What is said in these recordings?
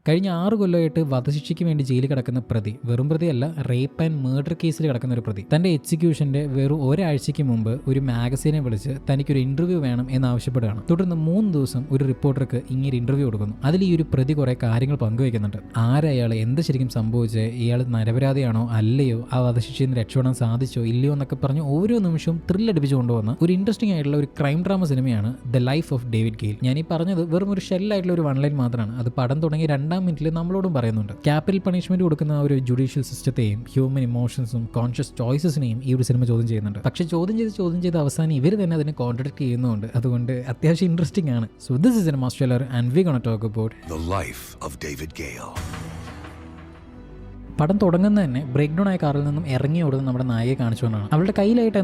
കഴിഞ്ഞ 6 കൊല്ലമായിട്ട് വധശിക്ഷയ്ക്ക് വേണ്ടി ജയിലിൽ കിടക്കുന്ന പ്രതി, വെറും പ്രതിയല്ല, റേപ്പ് ആൻഡ് മർഡർ കേസിൽ കിടക്കുന്ന ഒരു പ്രതി, തന്റെ എക്സിക്യൂഷന്റെ വെറും ഒരാഴ്ചയ്ക്ക് മുമ്പ് ഒരു മാഗസീനെ വിളിച്ച് തനിക്കൊരു ഇന്റർവ്യൂ വേണം എന്നാവശ്യപ്പെടുകയാണ്. തുടർന്ന് 3 ദിവസം ഒരു റിപ്പോർട്ടർക്ക് ഇങ്ങനെ ഇന്റർവ്യൂ കൊടുക്കുന്നു. അതിൽ ഈ ഒരു പ്രതി കുറെ കാര്യങ്ങൾ പങ്കുവയ്ക്കുന്നുണ്ട്. ആരയാൾ, എന്ത് ശരിക്കും സംഭവിച്ചത്, ഇയാൾ നിരപരാധിയാണോ അല്ലയോ, ആ വധശിക്ഷയിൽ നിന്ന് രക്ഷപ്പെടാൻ സാധിച്ചോ ഇല്ലയോ എന്നൊക്കെ പറഞ്ഞ് ഓരോ നിമിഷവും ത്രില്ലടിപ്പിച്ചു കൊണ്ടുവന്ന ഒരു ഇൻട്രസ്റ്റിംഗ് ആയിട്ടുള്ള ഒരു ക്രൈം ഡ്രാമ സിനിമയാണ് the life of David Gale. ഞാൻ ഈ പറഞ്ഞത് വെറും ഒരു ഷെല്ലായിട്ടുള്ള ഒരു 1 ലൈൻ മാത്രമാണ്. അത് പടം തുടങ്ങി 2-ാം മിനിറ്റിൽ നമ്മളോടും പറയുന്നുണ്ട്. ക്യാപിറ്റൽ പണിഷ്മെന്റ് കൊടുക്കുന്ന ആ ഒരു ജുഡീഷ്യൽ സിസ്റ്റത്തെയും ഹ്യൂമൻ ഇമോഷൻസും കോൺഷ്യസ് ചോയ്സസിനെയും ഈ ഒരു സിനിമ ചോദ്യം ചെയ്യുന്നുണ്ട്. പക്ഷെ ചോദ്യം ചെയ്ത് അവസാനം ഇവർ തന്നെ അതിനെ കോൺട്രാഡിക്ട് ചെയ്യുന്നുണ്ട്. അതുകൊണ്ട് അത്യാവശ്യം ഇൻട്രസ്റ്റിംഗ് ആണ്. So this is cinema trailer and we gonna talk about The Life of David Gale. പടം തുടങ്ങുന്നത് തന്നെ ബ്രേക്ക് ഡൗൺ ആയ കാറിൽ നിന്നും ഇറങ്ങി ഓടുന്ന നമ്മുടെ നായകയെ കാണിച്ചുകൊണ്ടാണ്. അവളുടെ കയ്യിലായിട്ട്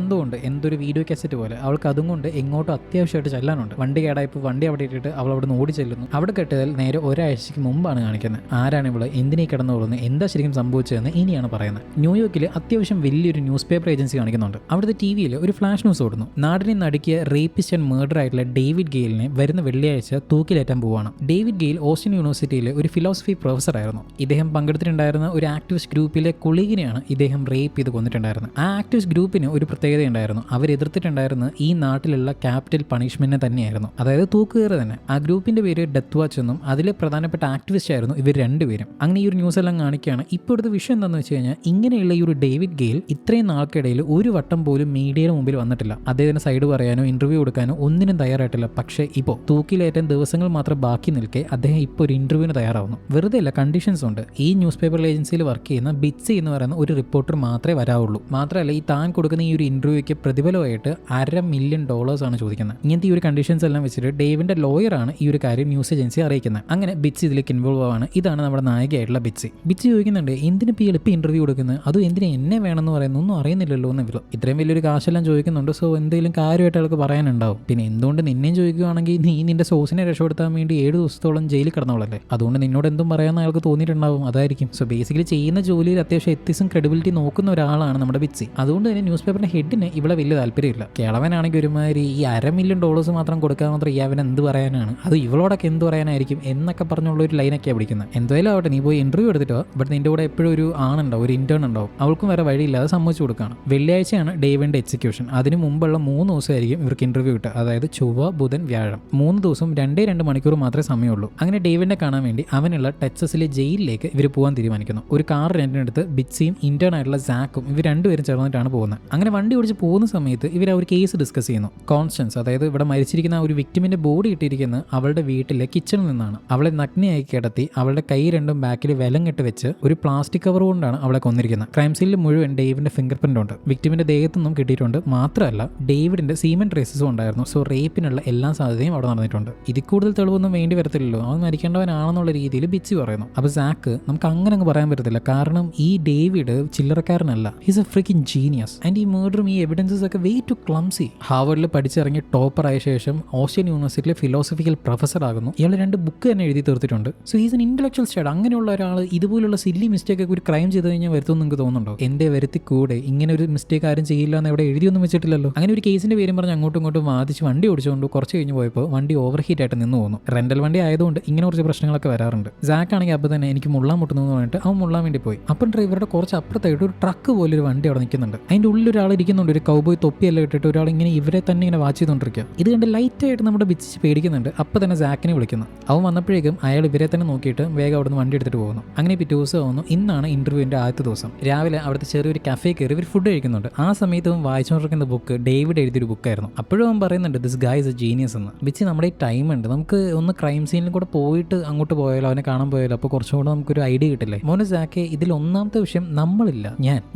എന്തൊരു വീഡിയോ കാസറ്റ് പോലെ അവൾക്ക് അതും കൊണ്ട് എങ്ങോട്ടും അത്യാവശ്യമായിട്ട് ചെല്ലാനുണ്ട്. വണ്ടി കേടായപ്പോൾ വണ്ടി അവിടെ ഇട്ടിട്ട് അവൾ അവിടെ നിന്ന് ഓടി ചെല്ലുന്നു. അവിടെ കെട്ടിയതിൽ നേരെ ഒരാഴ്ചയ്ക്ക് മുമ്പാണ് കാണിക്കുന്നത്. ആരാണ് ഇവള്, എന്തിനേ കിടന്നോളുന്നത്, എന്താ ശരിക്കും സംഭവിച്ചതെന്ന് ഇനിയാണ് പറയുന്നത്. ന്യൂയോർക്കിൽ അത്യാവശ്യം വലിയൊരു ന്യൂസ് പേപ്പർ ഏജൻസി കാണിക്കുന്നുണ്ട്. അവിടുത്തെ ടിവിയിൽ ഒരു ഫ്ലാഷ് ന്യൂസ് ഓടുന്നു. നാടിനെ നടുക്കിയ റേപ്പിസ്റ്റ് ആൻഡ് മർഡർ ആയിട്ടുള്ള ഡേവിഡ് ഗെയിലിനെ വരുന്ന വെള്ളിയാഴ്ച തൂക്കിലേറ്റാൻ പോവാണ്. ഡേവിഡ് ഗെയിൽ ഓസ്റ്റിൻ യൂണിവേഴ്സിറ്റിയിലെ ഒരു ഫിലോസഫി പ്രൊഫസർ ആയിരുന്നു. ഇദ്ദേഹം പങ്കെടുത്തിട്ടുണ്ടായിരുന്ന ഒരു ആക്ടിവിസ്റ്റ് ഗ്രൂപ്പിലെ കൊളീഗിനെയാണ് ഇദ്ദേഹം റേപ്പ് ചെയ്ത് കൊന്നിട്ടുണ്ടായിരുന്നത്. ആ ആക്ടിവിസ്റ്റ് ഗ്രൂപ്പിന് ഒരു പ്രത്യേകത ഉണ്ടായിരുന്നു. അവർ എതിർത്തിട്ടുണ്ടായിരുന്നത് ഈ നാട്ടിലുള്ള ക്യാപിറ്റൽ പണിഷ്മെന്റിനെ തന്നെയായിരുന്നു, അതായത് തൂക്കുകയറ് തന്നെ. ആ ഗ്രൂപ്പിന്റെ പേര് ഡെത്ത് വാച്ച് എന്നും അതിലെ പ്രധാനപ്പെട്ട ആക്ടിവിസ്റ്റ് ആയിരുന്നു ഇവർ രണ്ടുപേരും. അങ്ങനെ ഈ ഒരു ന്യൂസ് എല്ലാം കാണിക്കുകയാണ്. ഇപ്പോഴത്തെ വിഷയം എന്താണെന്ന് വെച്ച് കഴിഞ്ഞാൽ, ഇങ്ങനെയുള്ള ഈ ഒരു ഡേവിഡ് ഗെയിൽ ഇത്രയും നാൾക്കിടയിൽ ഒരു വട്ടം പോലും മീഡിയയുടെ മുമ്പിൽ വന്നിട്ടില്ല. അദ്ദേഹത്തിന് സൈഡ് പറയാനോ ഇന്റർവ്യൂ കൊടുക്കാനോ ഒന്നിനും തയ്യാറായിട്ടില്ല. പക്ഷേ ഇപ്പോൾ തൂക്കിലേറ്റാൻ ദിവസങ്ങൾ മാത്രം ബാക്കി നിൽക്കെ അദ്ദേഹം ഇപ്പോൾ ഒരു ഇന്റർവ്യൂവിന് തയ്യാറാവുന്നു. വെറുതെ അല്ല, കണ്ടീഷൻസ് ഉണ്ട്. ഈ ന്യൂസ് പേപ്പർ ഏജൻസിയിൽ വർക്ക് ചെയ്യുന്ന ബിറ്റ്സി എന്ന് പറയുന്ന ഒരു റിപ്പോർട്ടർ മാത്രമേ വരാവുള്ളൂ. മാത്രമല്ല, ഈ താൻ കൊടുക്കുന്ന ഈ ഒരു ഇന്റർവ്യൂക്ക് പ്രതിഫലമായിട്ട് $500,000 ആണ് ചോദിക്കുന്നത്. ഇങ്ങനത്തെ ഈ ഒരു കണ്ടീഷൻസ് എല്ലാം വെച്ചിട്ട് ഡേവിന്റെ ലോയറാണ് ഈ ഒരു കാര്യം ന്യൂസ് ഏജൻസി അറിയിക്കുന്നത്. അങ്ങനെ ബിറ്റ്സി ഇതിലേക്ക് ഇൻവോൾവ് ആവാണ്. ഇതാണ് നമ്മുടെ നായികയായിട്ടുള്ള ബിറ്റ്സി. ബിറ്റ്സി ചോദിക്കുന്നുണ്ട്, എന്തിനിപ്പോൾ എളുപ്പം ഇന്റർവ്യൂ കൊടുക്കുന്നത്, അതും എന്തിനാ എന്നെ വേണമെന്ന് പറയുന്നത്, ഒന്നും അറിയുന്നില്ലല്ലോ എന്ന്. ഇത്രയും വലിയൊരു കാശെല്ലാം ചോദിക്കുന്നുണ്ട്. സോ എന്തെങ്കിലും കാര്യമായിട്ട് ആൾക്ക് പറയാനുണ്ടാവും. പിന്നെ എന്തുകൊണ്ട് നിന്നെയും ചോദിക്കുകയാണെങ്കിൽ നീ നിന്റെ സോഴ്സിനെ രക്ഷപ്പെടുത്താൻ വേണ്ടി 7 ദിവസത്തോളം ജയിലിൽ കിടന്നോളല്ലേ, അതുകൊണ്ട് നിന്നോട് എന്തും പറയാമെന്ന് അയാൾക്ക് തോന്നിയിട്ടുണ്ടാവും. അതായിരിക്കും. സോ ബേസിക്കലി ചെയ്യുന്ന ജോലിയിൽ അത്യാവശ്യം എത്തിക്സും ക്രെഡിബിലിറ്റി നോക്കുന്ന ഒരാളാണ് നമ്മുടെ ബിറ്റ്സി. അതുകൊണ്ട് തന്നെ ന്യൂസ് പേപ്പറിന്റെ ഹെഡിന് ഇവിടെ വലിയ താല്പര്യമില്ല. കിളവനാണെങ്കിൽ ഒരുമാതിരി ഈ $500,000 മാത്രം കൊടുക്കാൻ മാത്രം ഈ അവൻ എന്ത് പറയാനാണ്, അത് ഇവളോടൊക്കെ എന്ത് പറയാനായിരിക്കും എന്നൊക്കെ പറഞ്ഞുള്ള ഒരു ലൈനൊക്കെയാണ് പിടിക്കുന്നത്. എന്തായാലും ആവട്ടെ, നീ പോയി ഇന്റർവ്യൂ എടുത്തിട്ടോ. ബട്ട് നിന്റെ കൂടെ എപ്പോഴും ഒരു ആണുണ്ടാവും, ഒരു ഇന്റേൺ ഉണ്ടാവും. അവൾക്കും വേറെ വഴിയില്ലാതെ സമ്മതിച്ചു കൊടുക്കുകയാണ്. വെള്ളിയാഴ്ചയാണ് ഡേവിഡിന്റെ എക്സിക്യൂഷൻ. അതിന് മുമ്പുള്ള 3 ദിവസമായിരിക്കും ഇവർക്ക് ഇന്റർവ്യൂ കിട്ടുക. അതായത് ചൊവ്വ, ബുധൻ, വ്യാഴം. 3 ദിവസം 2 മണിക്കൂർ മാത്രമേ സമയമുള്ളൂ. അങ്ങനെ ഡേവിഡിനെ കാണാൻ വേണ്ടി അവനുള്ള ടെക്സസിലെ ജയിലിലേക്ക് ഇവർ പോകാൻ തീരുമാനിക്കുന്നു. ഒരു കാർ റെന്റിനെടുത്ത് ബിറ്റ്സിയും ഇന്റേൺ ആയിട്ടുള്ള സാക്കും ഇവർ രണ്ടുപേരും ചേർന്നിട്ടാണ് പോകുന്നത്. അങ്ങനെ വണ്ടി ഓടിച്ച് പോകുന്ന സമയത്ത് ഇവർ ആ ഒരു കേസ് ഡിസ്കസ് ചെയ്യുന്നു. കോൺസ്റ്റൻസ്, അതായത് ഇവിടെ മരിച്ചിരിക്കുന്ന ആ ഒരു വിക്ടിമിന്റെ ബോഡി ഇട്ടിരിക്കുന്നത് അവളുടെ വീട്ടിലെ കിച്ചണിൽ നിന്നാണ്. അവളെ നഗ്നയായി കിടത്തി അവളുടെ കൈ രണ്ടും ബാക്കിൽ വിലങ്ങിട്ട് വെച്ച് ഒരു പ്ലാസ്റ്റിക് കവർ കൊണ്ടാണ് അവളെ കൊന്നിരിക്കുന്നത്. ക്രൈം സീനിൽ മുഴുവൻ ഡേവിഡിന്റെ ഫിംഗർ പ്രിന്റ് ഉണ്ട്. വിക്ടിമിന്റെ ദേഹത്തൊന്നും കിട്ടിയിട്ടുണ്ട്. മാത്രമല്ല ഡേവിഡിന്റെ സീമൻ ട്രേസസും ഉണ്ടായിരുന്നു. സോ റേപ്പിനുള്ള എല്ലാ സാധ്യതയും അവിടെ നടന്നിട്ടുണ്ട്. ഇതിൽ കൂടുതൽ തെളിവൊന്നും വേണ്ടി വരത്തില്ലല്ലോ, അവൻ മരിക്കേണ്ടവനാണെന്നുള്ള രീതിയിൽ ബിറ്റ്സി പറയുന്നു. അപ്പോൾ സാക്ക്, നമുക്ക് അങ്ങനെ അങ്ങ് പറയാൻ പറ്റത്തില്ല. കാരണം ഈ ഡേവിഡ് ചില്ലറക്കാരനല്ല, he's a freaking genius. And ഈ മർഡറും ഈ എവിഡൻസസ് ഒക്കെ വേ ടു ക്ലംസി. ഹാർവർഡിൽ പഠിച്ചിറങ്ങി ടോപ്പർ ആയ ശേഷം ഓസ്റ്റിൻ യൂണിവേഴ്സിറ്റിയിലെ ഫിലോസഫിക്കൽ പ്രൊഫസർ ആകുന്നു. ഇയാൾ 2 ബുക്ക് തന്നെ എഴുതി തീർത്തിട്ടുണ്ട്. So he's an intellectual staid. അങ്ങനെയുള്ള ഒരാൾ ഇതുപോലുള്ള സില്ലി മിസ്റ്റേക്ക് ഒക്കെ ഒരു ക്രൈം ചെയ്ത് കഴിഞ്ഞാൽ വരുത്തുമെന്ന് നിങ്ങൾക്ക് തോന്നുന്നുണ്ടോ? എന്റെ വരുത്തി കൂടെ ഇങ്ങനെ ഒരു മിസ്റ്റേക്ക് ആരും ചെയ്യില്ല എന്ന് ഇവിടെ എഴുതിയൊന്നും വെച്ചിട്ടില്ലല്ലോ. അങ്ങനെ ഒരു കേസിന്റെ പേരും പറഞ്ഞ് അങ്ങോട്ടും ഇങ്ങോട്ടും വാദിച്ച് വണ്ടി ഓടിച്ചുകൊണ്ട് കുറച്ച് കഴിഞ്ഞ് പോയപ്പോൾ വണ്ടി ഓവർ ഹീറ്റ് ആയിട്ട് നിന്ന് പോകുന്നു. റെന്റൽ വണ്ടി ആയതുകൊണ്ട് ഇങ്ങനെ കുറച്ച് പ്രശ്നങ്ങളൊക്കെ വരാറുണ്ട്. സാക്ക് ആണെങ്കിൽ അപ്പോൾ തന്നെ എനിക്ക് മുള്ളാൻ മുട്ടുന്നു എന്ന് പറഞ്ഞിട്ട് അവൻ മുള്ളാൻ വേണ്ടി പോയി. അപ്പം ഡ്രൈവറുടെ കുറച്ച് അപ്പുറത്തായിട്ട് ഒരു ട്രക്ക് പോലെ ഒരു വണ്ടി അവിടെ നിൽക്കുന്നുണ്ട്. അതിന്റെ ഉള്ളിൽ ഒരാൾ ഇരിക്കുന്നുണ്ട്, ഒരു കൗബോയ് തൊപ്പിയെല്ലാം ഇട്ടിട്ട് ഒരാൾ ഇങ്ങനെ ഇവരെ തന്നെ ഇങ്ങനെ വാച്ച് ചെയ്തുകൊണ്ടിരിക്കുക. ഇത് കണ്ട് ലൈറ്റായിട്ട് നമ്മുടെ ബിച്ച് പേടിക്കുന്നുണ്ട്. അപ്പം തന്നെ സാക്കിനെ വിളിക്കുന്നു. അവൻ വന്നപ്പോഴേക്കും അയാൾ ഇവരെ തന്നെ നോക്കിയിട്ട് വേഗം അവിടെ നിന്ന് വണ്ടി എടുത്തിട്ട് പോകുന്നു. അങ്ങനെ പിറ്റേ ദിവസം ആവുന്നു. ഇന്നാണ് ഇന്റർവ്യൂവിന്റെ ആദ്യത്തെ ദിവസം. രാവിലെ അവിടുത്തെ ചെറിയൊരു കഫേ കയറി ഇവർ ഫുഡ് കഴിക്കുന്നുണ്ട്. ആ സമയത്ത് അവൻ വായിച്ചുകൊണ്ടിരിക്കുന്ന ബുക്ക് ഡേവിഡ് എഴുതിയൊരു ബുക്കായിരുന്നു. അപ്പോഴും അവൻ പറയുന്നുണ്ട് this guy is A genius എന്ന്. ബിച്ച്, നമ്മുടെ ഈ ടൈം ഉണ്ട്, നമുക്ക് ഒന്ന് ക്രൈം സീനിൽ കൂടെ പോയിട്ട് അങ്ങോട്ട് പോയാലോ, അവനെ കാണാൻ പോയാലോ, അപ്പോൾ കുറച്ചുകൂടെ നമുക്കൊരു ഐഡിയ കിട്ടില്ലേ. മോനെ സാക്കെ, ഇതിൽ ഒന്നാമത്തെ വിഷയം നമ്മളില്ല,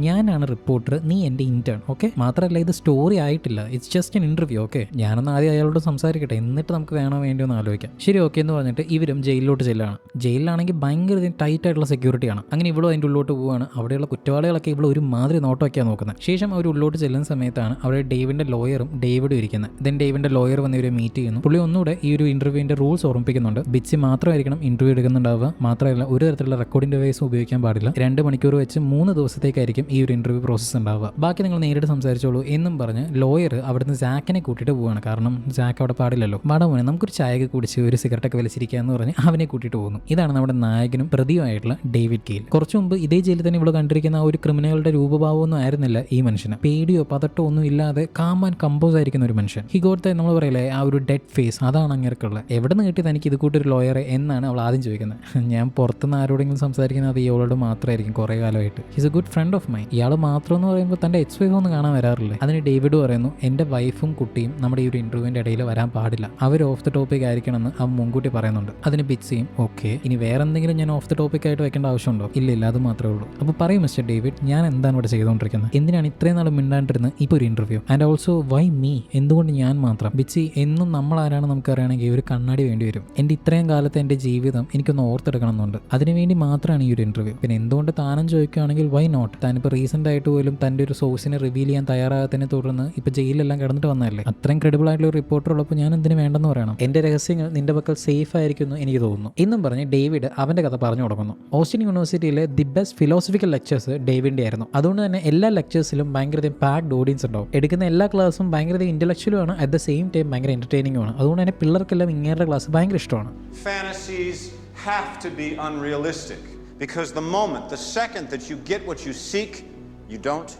ഞാനാണ് റിപ്പോർട്ടർ, നീ എൻ്റെ ഇന്റേൺ. ഓക്കെ, മാത്രമല്ല ഇത് സ്റ്റോറി ആയിട്ടില്ല, it's just an interview. Okay, ഞാനൊന്ന് ആദ്യം അയാളോട് സംസാരിക്കട്ടെ, എന്നിട്ട് നമുക്ക് വേണോ വേണ്ടിയോ എന്ന് ആലോചിക്കാം. ശരി, ഓക്കെ എന്ന് പറഞ്ഞിട്ട് ഇവരും ജയിലിലോട്ട് ചെല്ലാണ്. ജയിലിലാണെങ്കിൽ ഭയങ്കര ടൈറ്റ് ആയിട്ടുള്ള സെക്യൂരിറ്റിയാണ്. അങ്ങനെ ഇവളും അതിൻ്റെ ഉള്ളിലോട്ട് പോവുകയാണ്. അവിടെയുള്ള കുറ്റവാളികളൊക്കെ ഇവിടെ ഒരുമാതിരി നോട്ടമൊക്കെയാണ് നോക്കുന്നത്. ശേഷം അവർ ഉള്ളിലോട്ട് ചെല്ലുന്ന സമയത്താണ് അവിടെ ഡേവിഡിന്റെ ലോയറും ഡേവിഡും ഇരിക്കുന്നത്. ദെൻ ഡേവിഡിന്റെ ലോയർ വന്ന് ഇവരെ മീറ്റ് ചെയ്യുന്നു. പുള്ളി ഒന്നുകൂടെ ഈ ഒരു ഇന്റർവ്യൂവിന്റെ റൂൾസ് ഓർമ്മിപ്പിക്കുന്നുണ്ട്. ബിച്ച് മാത്രമായിരിക്കണം ഇന്റർവ്യൂ എടുക്കുന്നുണ്ടാവുക. മാത്രമല്ല ഒരു തരത്തിലുള്ള റെക്കോർഡിംഗ് ഡിവൈസും ഉപയോഗിക്കാൻ പാടില്ല. 2 മണിക്കൂർ വെച്ച് 3 ദിവസത്തേക്കായിരിക്കും ഈ ഒരു ഇന്റർവ്യൂ പ്രോസസ്സ് ഉണ്ടാവുക. ബാക്കി നിങ്ങൾ നേരിട്ട് സംസാരിച്ചോളൂ എന്നും പറഞ്ഞ് ലോയർ അവിടുന്ന് ജാക്കിനെ കൂട്ടിയിട്ട് പോവുകയാണ്. കാരണം ജാക്ക് അവിടെ പാടില്ലല്ലോ. മോനെ നമുക്കൊരു ചായയൊക്കെ കുടിച്ച് ഒരു സിഗരറ്റൊക്കെ വലിച്ചിരിക്കുക എന്ന് പറഞ്ഞ് അവനെ കൂട്ടിയിട്ട് പോകുന്നു. ഇതാണ് നമ്മുടെ നായകനും പ്രതിയുമായിട്ടുള്ള ഡേവിഡ് ഗെയിൽ. കുറച്ചു മുമ്പ് ഇതേ ജയിലിൽ തന്നെ ഇവിടെ കണ്ടിരിക്കുന്ന ഒരു ക്രിമിനലുടെ രൂപഭാവമൊന്നും ആയിരുന്നില്ല ഈ മനുഷ്യന്. പേടിയോ പതട്ടോ ഒന്നും ഇല്ലാതെ കാം ആൻഡ് കമ്പോസ് ആയിരിക്കുന്ന ഒരു മനുഷ്യൻ. ഹിഗോത്തെ നമ്മൾ പറയില്ലേ ആ ഒരു ഡെഡ് ഫേസ്, അതാണ് അങ്ങനെയൊക്കെയുള്ളത്. എവിടെ നിന്ന് കിട്ടിയത് എനിക്ക് ഇത് കൂട്ടൊരു ലോയറെ എന്നാണ് അവൾ ആദ്യം ചോദിക്കുന്നത്. ഞാൻ പുറത്തുനിന്ന് ആരോടെങ്കിലും സംസാരിക്കുന്നത് ഇയാളോട് മാത്രമായിരിക്കും കുറേ കാലമായിട്ട്. He's a good friend of mine. ഇയാൾ മാത്രം എന്ന് പറയുമ്പോൾ തൻ്റെ എക്സ് വൈഫ് ഒന്നും കാണാൻ വരാറില്ലേ. അതിന് ഡേവിഡ് പറയുന്നു എൻ്റെ വൈഫും കുട്ടിയും നമ്മുടെ ഈ ഒരു ഇന്റർവ്യൂവിൻ്റെ ഇടയിൽ വരാൻ പാടില്ല, അവർ ഓഫ് ദ ടോപ്പിക് ആയിരിക്കണമെന്ന് അവൻ മുൻകൂട്ടി പറയുന്നുണ്ട്. അതിന് ബിറ്റ്സിയും ഓക്കെ, ഇനി വേറെ എന്തെങ്കിലും ഞാൻ ഓഫ് ദ ടോപ്പിക് ആയിട്ട് വെക്കേണ്ട ആവശ്യമുണ്ടോ? ഇല്ല, അത് മാത്രമേ ഉള്ളൂ. അപ്പോൾ പറയും മിസ്റ്റർ ഡേവിഡ്, ഞാൻ എന്താണ് ഇവിടെ ചെയ്തുകൊണ്ടിരിക്കുന്നത്? എന്തിനാണ് ഇത്രയും നാൾ മിണ്ടാണ്ടിരുന്നത് ഇപ്പോൾ ഒരു interview? And also Y me? എന്തുകൊണ്ട് ഞാൻ മാത്രം? ബിറ്റ്സി, എന്നും നമ്മൾ ആരാണ് നമുക്കറിയണമെങ്കിൽ ഒരു കണ്ണാടി വേണ്ടി വരും. എൻ്റെ ഇത്രയും കാലത്തെ എൻ്റെ ജീവിതം എനിക്കൊന്ന് ഓർത്തെടുക്കണം എന്നുണ്ട്. അതിനുവേണ്ടി മാത്രമാണ് ഈ ഒരു ഇന്റർവ്യൂ. പിന്നെ എന്തുകൊണ്ട് താനും ചോദിക്കുകയാണെങ്കിൽ വൈ നോട്ട്? താനിപ്പോൾ റീസെൻ്റ് ആയിട്ട് പോലും തൻ്റെ ഒരു സോഴ്സിനെ റിവീൽ ചെയ്യാൻ തയ്യാറാകാത്തതിനെ തുടർന്ന് ഇപ്പോൾ ജയിലെല്ലാം കിടന്നിട്ട് വന്നതല്ലേ. അത്രയും ക്രെഡിബിൾ ആയിട്ടുള്ള ഒരു റിപ്പോർട്ടർ ഉള്ളപ്പോൾ ഞാൻ എന്തിനു വേണ്ടെന്ന് പറയണം? എൻ്റെ രഹസ്യങ്ങൾ നിന്റെ പക്കൽ സേഫ് ആയിരിക്കുന്നു എനിക്ക് തോന്നുന്നു എന്നും പറഞ്ഞ് ഡേവിഡ് അവൻ്റെ കഥ പറഞ്ഞു തുടങ്ങുന്നു. ഓസ്റ്റിൻ യൂണിവേഴ്സിറ്റിയിലെ ദി ബെസ്റ്റ് ഫിലോസഫിക്കൽ ലെക്ചേഴ്സ് ഡേവിഡിൻ്റെ ആയിരുന്നു. അതുകൊണ്ട് തന്നെ എല്ലാ ലെക്ചേഴ്സിലും ഭയങ്കര പാക്ഡ് ഓഡിയൻസ് ഉണ്ടാവും. എടുക്കുന്ന എല്ലാ ക്ലാസ്സും ഭയങ്കര ഇന്റലക്ച്വലും ആണ്, അറ്റ് ദ സെയിം ടൈം ഭയങ്കര എന്റർടൈനിങ്ങും ആണ്. അതുകൊണ്ട് തന്നെ പിള്ളേർക്കെല്ലാം ഇങ്ങേരുടെ ക്ലാസ് ഭയങ്കര ഇഷ്ടമാണ്. Fantasies have to be unrealistic because the moment, the second that you get what you seek,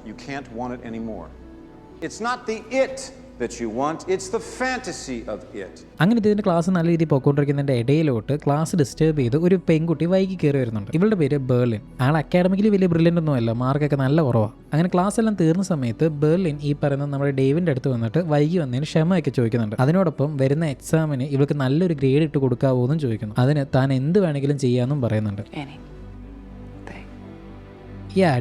you can't want it anymore. It's not the it that you want, it's the fantasy of it. അങ്ങനെ ഇതിൻ്റെ class നല്ല രീതിയിൽ പോയിക്കൊണ്ടിരിക്കുന്നതിൻ്റെ ഇടയിലോട്ട് class disturb ചെയ്ത് ഒരു പെൺകുട്ടി വൈകി കയറി വരുന്നുണ്ട്. ഇവളുടെ പേര് ബെർലിൻ. ആൾ അക്കാഡമിക്കലി വലിയ ബ്രില്യൻ്റ് ഒന്നും അല്ല, മാർക്കൊക്കെ നല്ല കുറവാണ്. അങ്ങനെ ക്ലാസ് എല്ലാം തീർന്ന സമയത്ത് ബെർലിൻ ഈ പറയുന്ന നമ്മുടെ ഡേവിൻ്റെ അടുത്ത് വന്നിട്ട് വൈകി വന്നതിന് ക്ഷമയൊക്കെ ചോദിക്കുന്നുണ്ട്. അതിനോടൊപ്പം വരുന്ന എക്സാമിന് ഇവൾക്ക് നല്ലൊരു ഗ്രേഡ് ഇട്ട് കൊടുക്കാവോ എന്നും ചോദിക്കുന്നു. അതിന് താൻ എന്ത് വേണമെങ്കിലും ചെയ്യാമെന്നും പറയുന്നുണ്ട്.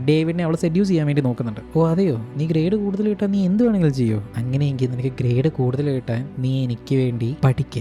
ഡേവിഡിനെ അവളെ സെഡ്യൂസ് ചെയ്യാൻ വേണ്ടി നോക്കുന്നുണ്ട്. ഓ അതെയോ, നീ ഗ്രേഡ് കൂടുതൽ കിട്ടാൻ നീ എന്ത് വേണമെങ്കിലും ചെയ്യോ? അങ്ങനെയെങ്കിൽ നിനക്ക് ഗ്രേഡ് കൂടുതൽ കിട്ടാൻ നീ എനിക്ക് വേണ്ടി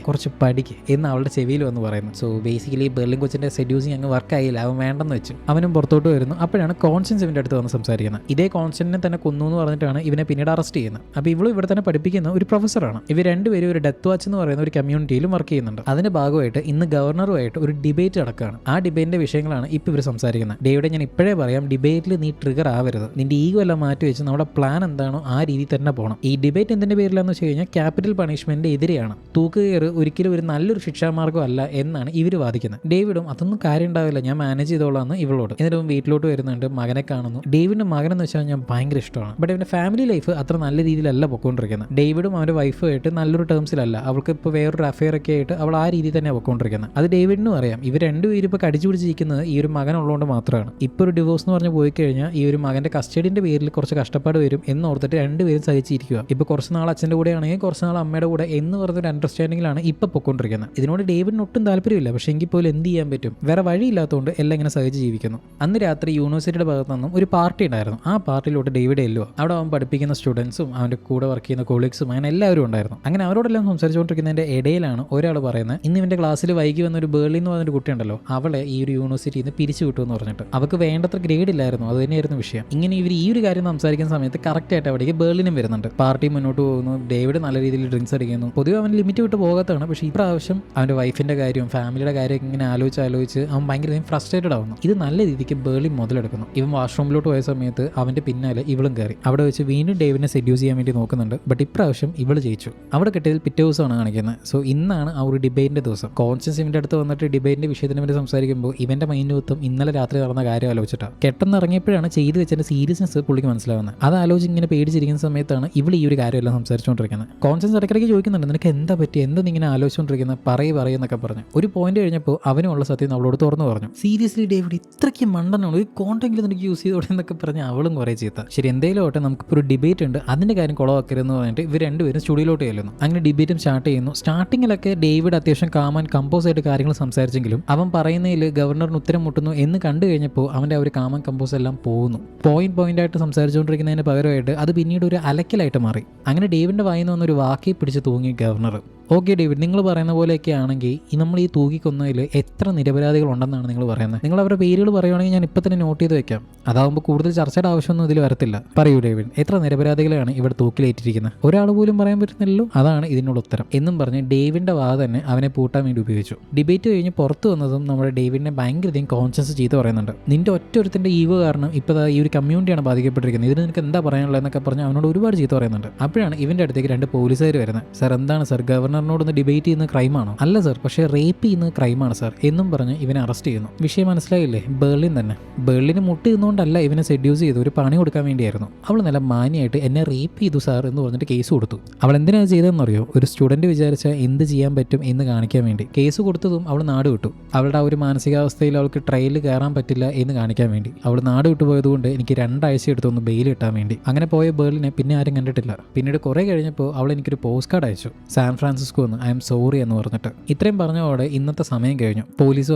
കുറച്ച് പഠിക്ക് എന്ന് അവളുടെ ചെവിയിൽ വന്ന് പറയുന്നു. സോ ബേസിക്കലി ബെർലിൻ കൊച്ചിന്റെ സെഡ്യൂസിങ് അങ്ങ് വർക്കായില്ല, അവൻ വേണ്ടെന്ന് വെച്ചു. അവനും പുറത്തോട്ട് വരുന്നു. അപ്പോഴാണ് കോൺസ്റ്റൻസ് ഇവൻ്റെ അടുത്ത് വന്ന് സംസാരിക്കുന്നത്. ഇതേ കോൺസ്റ്റന്റിനെ തന്നെ കൊന്നു എന്ന് പറഞ്ഞിട്ടാണ് ഇവനെ പിന്നീട് അറസ്റ്റ് ചെയ്യുന്നത്. അപ്പോൾ ഇവളും ഇവിടെ തന്നെ പഠിപ്പിക്കുന്ന ഒരു പ്രൊഫസറാണ്. ഇവർ രണ്ടുപേരും ഒരു ഡെത്ത് വാച്ച് എന്ന് പറയുന്ന ഒരു കമ്മ്യൂണിറ്റിയിലും വർക്ക് ചെയ്യുന്നുണ്ട്. അതിന്റെ ഭാഗമായിട്ട് ഇന്ന് ഗവർണറുമായിട്ട് ഒരു ഡിബേറ്റ് നടക്കുകയാണ്. ആ ഡിബേറ്റിന്റെ വിഷയങ്ങളാണ് ഇപ്പോൾ ഇവർ സംസാരിക്കുന്നത്. ഡേവിഡ്, ഞാൻ ഇപ്പോഴേ പറയാം, ഡിബേറ്റിൽ നീ ട്രിഗർ ആവരുത്. നിന്റെ ഈഗോ എല്ലാം മാറ്റി വെച്ച് നമ്മുടെ പ്ലാൻ എന്താണോ ആ രീതിയിൽ തന്നെ പോകണം. ഈ ഡിബേറ്റ് എന്തിന്റെ പേരിലാന്ന് വെച്ച് കഴിഞ്ഞാൽ ക്യാപിറ്റൽ പണിഷ്മെന്റ് എതിരെയാണ്. തൂക്കുകയറ് ഒരിക്കലും ഒരു നല്ലൊരു ശിക്ഷാമാർഗ്ഗം അല്ല എന്നാണ് ഇവർ വാദിക്കുന്നത്. ഡേവിഡും അതൊന്നും കാര്യം ഉണ്ടാവില്ല, ഞാൻ മാനേജ് ചെയ്തോളാന്ന് ഇവളോട്. എന്നിട്ടും വീട്ടിലോട്ട് വരുന്നുണ്ട്, മകനെ കാണുന്നു. ഡേവിഡിന്റെ മകനെന്ന് വെച്ചാൽ ഞാൻ ഭയങ്കര ഇഷ്ടമാണ്. ബട്ട് ഇവന്റെ ഫാമിലി ലൈഫ് അത്ര നല്ല രീതിയിലല്ല പൊക്കോണ്ടിരിക്കുന്നത്. ഡേവിഡും അവന്റെ വൈഫുമായിട്ട് നല്ലൊരു ടേംസിലല്ല. അവൾക്ക് ഇപ്പോൾ വേറൊരു അഫെയർ ഒക്കെ ആയിട്ട് അവൾ ആ രീതിയിൽ തന്നെ പൊക്കോണ്ടിരിക്കുന്നത്. അത് ഡേവിഡിനും അറിയാം. ഇവർ രണ്ടുപേരും ഇപ്പോൾ കടിച്ചു പിടിച്ചിരിക്കുന്നത് ഈ ഒരു മകനുള്ളതുകൊണ്ട് മാത്രമാണ്. ഇപ്പോൾ ഒരു ഡിവോഴ്സ് എന്ന് പറഞ്ഞ് പോയി കഴിഞ്ഞാൽ ഈ ഒരു മകന്റെ കസ്റ്റഡിന്റെ പേരിൽ കുറച്ച് കഷ്ടപ്പാട് വരും എന്നോർത്തിട്ട് രണ്ടുപേരും സഹിച്ചിരിക്കുക. ഇപ്പൊ കുറച്ച് നാൾ അച്ഛന്റെ കൂടെ ആണെങ്കിൽ കുറച്ച് നാൾ അമ്മയുടെ കൂടെ എന്ന് പറഞ്ഞൊരു അണ്ടർസ്റ്റാൻഡിങ്ങിലാണ് ഇപ്പൊ പൊക്കോണ്ടിരിക്കുന്നത്. ഇതിനോട് ഡേവിഡിന് ഒട്ടും താല്പര്യമില്ല. പക്ഷേ എങ്കിൽ പോലും എന്ത് ചെയ്യാൻ പറ്റും, വേറെ വഴിയില്ലാത്തതുകൊണ്ട് എല്ലാം ഇങ്ങനെ സഹിച്ച് ജീവിക്കുന്നു. അന്ന് രാത്രി യൂണിവേഴ്സിറ്റിയുടെ ഭാഗത്തു നിന്നും ഒരു പാർട്ടി ഉണ്ടായിരുന്നു. ആ പാർട്ടിയിലോട്ട് ഡേവിഡ് എല്ലോ. അവിടെ അവൻ പഠിപ്പിക്കുന്ന സ്റ്റുഡൻസും അവന്റെ കൂടെ വർക്ക് ചെയ്യുന്ന കൊളീഗ്സും അങ്ങനെ എല്ലാവരും ഉണ്ടായിരുന്നു. അങ്ങനെ അവരോടെല്ലാം സംസാരിച്ചുകൊണ്ടിരിക്കുന്നതിന്റെ ഇടയിലാണ് ഒരാൾ പറയുന്നത്, ഇന്ന് ഇവന്റെ ക്ലാസ്സിൽ വൈകി വന്ന ഒരു ബേർലിൻ എന്ന് പറഞ്ഞൊരു കുട്ടിയുണ്ടല്ലോ, അവളെ ഈ ഒരു യൂണിവേഴ്സിറ്റിയിൽ നിന്ന് പിരിച്ചു വിട്ടു എന്ന് പറഞ്ഞിട്ട്. അവർക്ക് വേണ്ടത്ര ഗ്രേഡ് ഇല്ലായിരുന്നു, അത് തന്നെയായിരുന്നു വിഷയം. ഇങ്ങനെ ഇവർ ഈ ഒരു കാര്യം സംസാരിക്കുന്ന സമയത്ത് കറക്റ്റായിട്ട് അവിടേക്ക് ബെർലിനും വരുന്നുണ്ട്. പാർട്ടി മുന്നോട്ട് പോകുന്നു. ഡേവിഡ് നല്ല രീതിയിൽ ഡ്രിങ്ക്സ് അടിക്കുന്നു. പൊതുവെ അവൻ ലിമിറ്റ് വിട്ട് പോകാത്തതാണ്. പക്ഷേ ഇപ്രാവശ്യം അവൻ്റെ വൈഫിൻ്റെ കാര്യവും ഫാമിലിയുടെ കാര്യമൊക്കെ ഇങ്ങനെ ആലോചിച്ച് അവൻ ഭയങ്കര ഫ്രസ്ട്രേറ്റഡ് ആവുന്നു. ഇത് നല്ല രീതിക്ക് ബെർലിൻ മുതലെടുക്കുന്നു. ഇവൻ വാഷ്റൂമിലോട്ട് പോയ സമയത്ത് അവൻ്റെ പിന്നാലെ ഇവളും കയറി. അവിടെ വെച്ച് വീണ്ടും ഡേവിഡിനെ സെഡ്യൂസ് ചെയ്യാൻ വേണ്ടി നോക്കുന്നുണ്ട്. ബട്ട് ഇപ്രാവശ്യം ഇവൾ ജയിച്ചു. അവിടെ കിട്ടിയതിൽ പിറ്റേ ദിവസമാണ് കാണിക്കുന്നത്. സോ ഇന്നാണ് ആ ഒരു ഡിബേറ്റിൻ്റെ ദിവസം. കോൺഷ്യസ് ഇവൻ്റെ അടുത്ത് വന്നിട്ട് ഡിബേറ്റിൻ്റെ വിഷയത്തിനെ പറ്റി സംസാരിക്കുമ്പോൾ ഇവൻ്റെ മൈൻഡ് മൊത്തം ഇന്നലെ രാത്രി നടന്ന കാര്യം ആലോചിച്ചിട്ടാണ്. കെട്ടെന്ന് ഇറങ്ങിയപ്പോഴാണ് ചെയ്ത് വെച്ചതിൻ്റെ സീരിയസ്നെസ് പുള്ളിക്ക് മനസ്സിലാവുന്നത്. അത് ആലോചിച്ച് ഇങ്ങനെ പേടിച്ചിരിക്കുന്ന സമയത്താണ് ഇവൾ ഈ ഒരു കാര്യമെല്ലാം സംസാരിച്ചുകൊണ്ടിരിക്കുന്നത്. കോൺഷ്യസ് ഇടയ്ക്കിടയ്ക്ക് ചോദിക്കുന്നുണ്ട്, നിനക്ക് എന്താ പറ്റി, എന്താ ഇങ്ങനെ ആലോചിച്ചുകൊണ്ടിരിക്കുന്നത്, പറയുന്നൊക്കെ പറഞ്ഞു. ഒരു പോയിന്റ് കഴിഞ്ഞപ്പോൾ അവനുമുള്ള സത്യം അവളോട് തുറന്നു പറഞ്ഞു. സീരിയസ്ലി ഡേവിഡ് ഇത്രയ്ക്ക് മണ്ടനാണ്, ഒരു കോണ്ടെങ്കിലും നിനക്ക് യൂസ് ചെയ്തോടെ എന്നൊക്കെ പറഞ്ഞ് അവളും കുറേ ചീത്ത. ശരി, എന്തെങ്കിലും ആവട്ടെ, നമുക്കിപ്പോൾ ഒരു ഡിബേറ്റ് ഉണ്ട്, അതിൻ്റെ കാര്യം കുളവാക്കരുതെന്ന് പറഞ്ഞിട്ട് ഇവർ രണ്ടുപേരും സ്റ്റുഡിയോയിലോട്ട് ചെല്ലുന്നു. അങ്ങനെ ഡിബേറ്റും സ്റ്റാർട്ട് ചെയ്യുന്നു. സ്റ്റാർട്ടിങ്ങിലൊക്കെ ഡേവിഡ് അത്യാവശ്യം കാം ആൻഡ് കമ്പോസ് ആയിട്ട് കാര്യങ്ങൾ സംസാരിച്ചെങ്കിലും അവൻ പറയുന്നതിൽ ഗവർണറിന് ഉത്തരം മുട്ടുന്നു എന്ന് കണ്ടു കഴിഞ്ഞപ്പോൾ അവൻ്റെ ആ ഒരു കാം ആൻഡ് കമ്പോസ് എല്ലാം പോകുന്നു. പോയിന്റ് ആയിട്ട് സംസാരിച്ചുകൊണ്ടിരിക്കുന്നതിന് പകരമായിട്ട് അത് പിന്നീട് ഒരു അലക്കലായിട്ട് മാറി. അങ്ങനെ ഡേവിഡിന്റെ വായിൽ നിന്ന് വന്നൊരു വാക്കി പിടിച്ച് തൂങ്ങി ഗവർണർ. ഓക്കെ ഡേവിഡ്, നിങ്ങൾ പറയുന്ന പോലെയൊക്കെ ആണെങ്കിൽ നമ്മൾ ഈ തൂക്കിക്കൊന്നതിൽ എത്ര നിരപരാധികൾ ഉണ്ടെന്നാണ് നിങ്ങൾ പറയുന്നത്? നിങ്ങൾ അവരുടെ പേരുകൾ പറയുവാണെങ്കിൽ ഞാൻ ഇപ്പം തന്നെ നോട്ട് ചെയ്ത് വെക്കാം. അതാകുമ്പോൾ കൂടുതൽ ചർച്ചയുടെ ആവശ്യമൊന്നും ഇതിൽ വരത്തില്ല. പറയൂ ഡേവിഡ്, എത്ര നിരപരാധികളെയാണ് ഇവിടെ തൂക്കിലേറ്റിരിക്കുന്നത്? ഒരാൾ പോലും പറയാൻ പറ്റുന്നില്ലല്ലോ. അതാണ് ഇതിനുള്ള ഉത്തരം എന്നും പറഞ്ഞ് ഡേവിഡിന്റെ വാ തന്നെ അവനെ പൂട്ടാൻ വേണ്ടി ഉപയോഗിച്ചു. ഡിബേറ്റ് കഴിഞ്ഞ് പുറത്തു വന്നതും നമ്മുടെ ഡേവിഡിനെ ഭയങ്കരധികം കോൺഷ്യസ് ചെയ്ത് പറയുന്നുണ്ട്. നിന്റെ ഒറ്റൊരുത്തിന്റെ ഈവ് കാരണം ഇപ്പോൾ ഈ ഒരു കമ്മ്യൂണിറ്റിയാണ് ബാധിക്കപ്പെട്ടിരിക്കുന്നത്, ഇതിന് നിനക്ക് എന്താ പറയാനുള്ളത് എന്നൊക്കെ പറഞ്ഞ് അവനോട് ഒരുപാട് ചീത്ത പറയുന്നുണ്ട്. അപ്പോഴാണ് ഇവന്റെ അടുത്തേക്ക് 2 പോലീസുകാർ വരുന്നത്. സാർ എന്താണ് സാർ, ഗവർണറിനോടൊന്ന് ഡിബേറ്റ് ചെയ്യുന്ന ക്രൈമാണോ? അല്ല സാർ, പക്ഷേ റേപ്പ് ചെയ്യുന്നത് ക്രൈമാണ് സാർ എന്നും പറഞ്ഞ് ഇവനെ അറസ്റ്റ് ചെയ്യുന്നു. വിഷയം മനസ്സിലായില്ലേ? ബെർലിൻ തന്നെ. ബെർലിന് മുട്ടി നിന്നുകൊണ്ടല്ല ഇവനെ സെഡ്യൂസ് ചെയ്ത് ഒരു പണി കൊടുക്കാൻ വേണ്ടിയായിരുന്നു. അവൾ നല്ല മാന്യമായിട്ട് എന്നെ റേപ്പ് ചെയ്തു സാർ എന്ന് പറഞ്ഞിട്ട് കേസ് കൊടുത്തു. അവൾ എന്തിനാണ് ചെയ്തതെന്നറിയോ? ഒരു സ്റ്റുഡന്റ് വിചാരിച്ചാൽ എന്ത് ചെയ്യാൻ പറ്റും എന്ന് കാണിക്കാൻ വേണ്ടി. കേസ് കൊടുത്തതും അവൾ നാട് വിട്ടു. അവളുടെ ആ ഒരു മാനസികാവസ്ഥയിൽ അവൾക്ക് ട്രയലിൽ കയറാൻ പറ്റില്ല എന്ന് കാണിക്കാൻ വേണ്ടി. അവൾ നാട് വിട്ടു പോയതുകൊണ്ട് എനിക്ക് 2 ആഴ്ച എടുത്തൊന്ന് ബെയിൽ കിട്ടാൻ വേണ്ടി. അങ്ങനെ പോയ ബെർലിനെ പിന്നെ ആരും കണ്ടിട്ടില്ല. പിന്നീട് കുറെ കഴിഞ്ഞപ്പോൾ അവൾ എനിക്കൊരു പോസ്റ്റ് കാർഡ് അയച്ചു, സാൻ ഫ്രാൻസിസ്കോ എന്ന്, ഐ എം സോറി എന്ന് പറഞ്ഞിട്ട്. ഇത്രയും പറഞ്ഞതോടെ ഇന്നത്തെ സമയം കഴിഞ്ഞു. പോലീസ്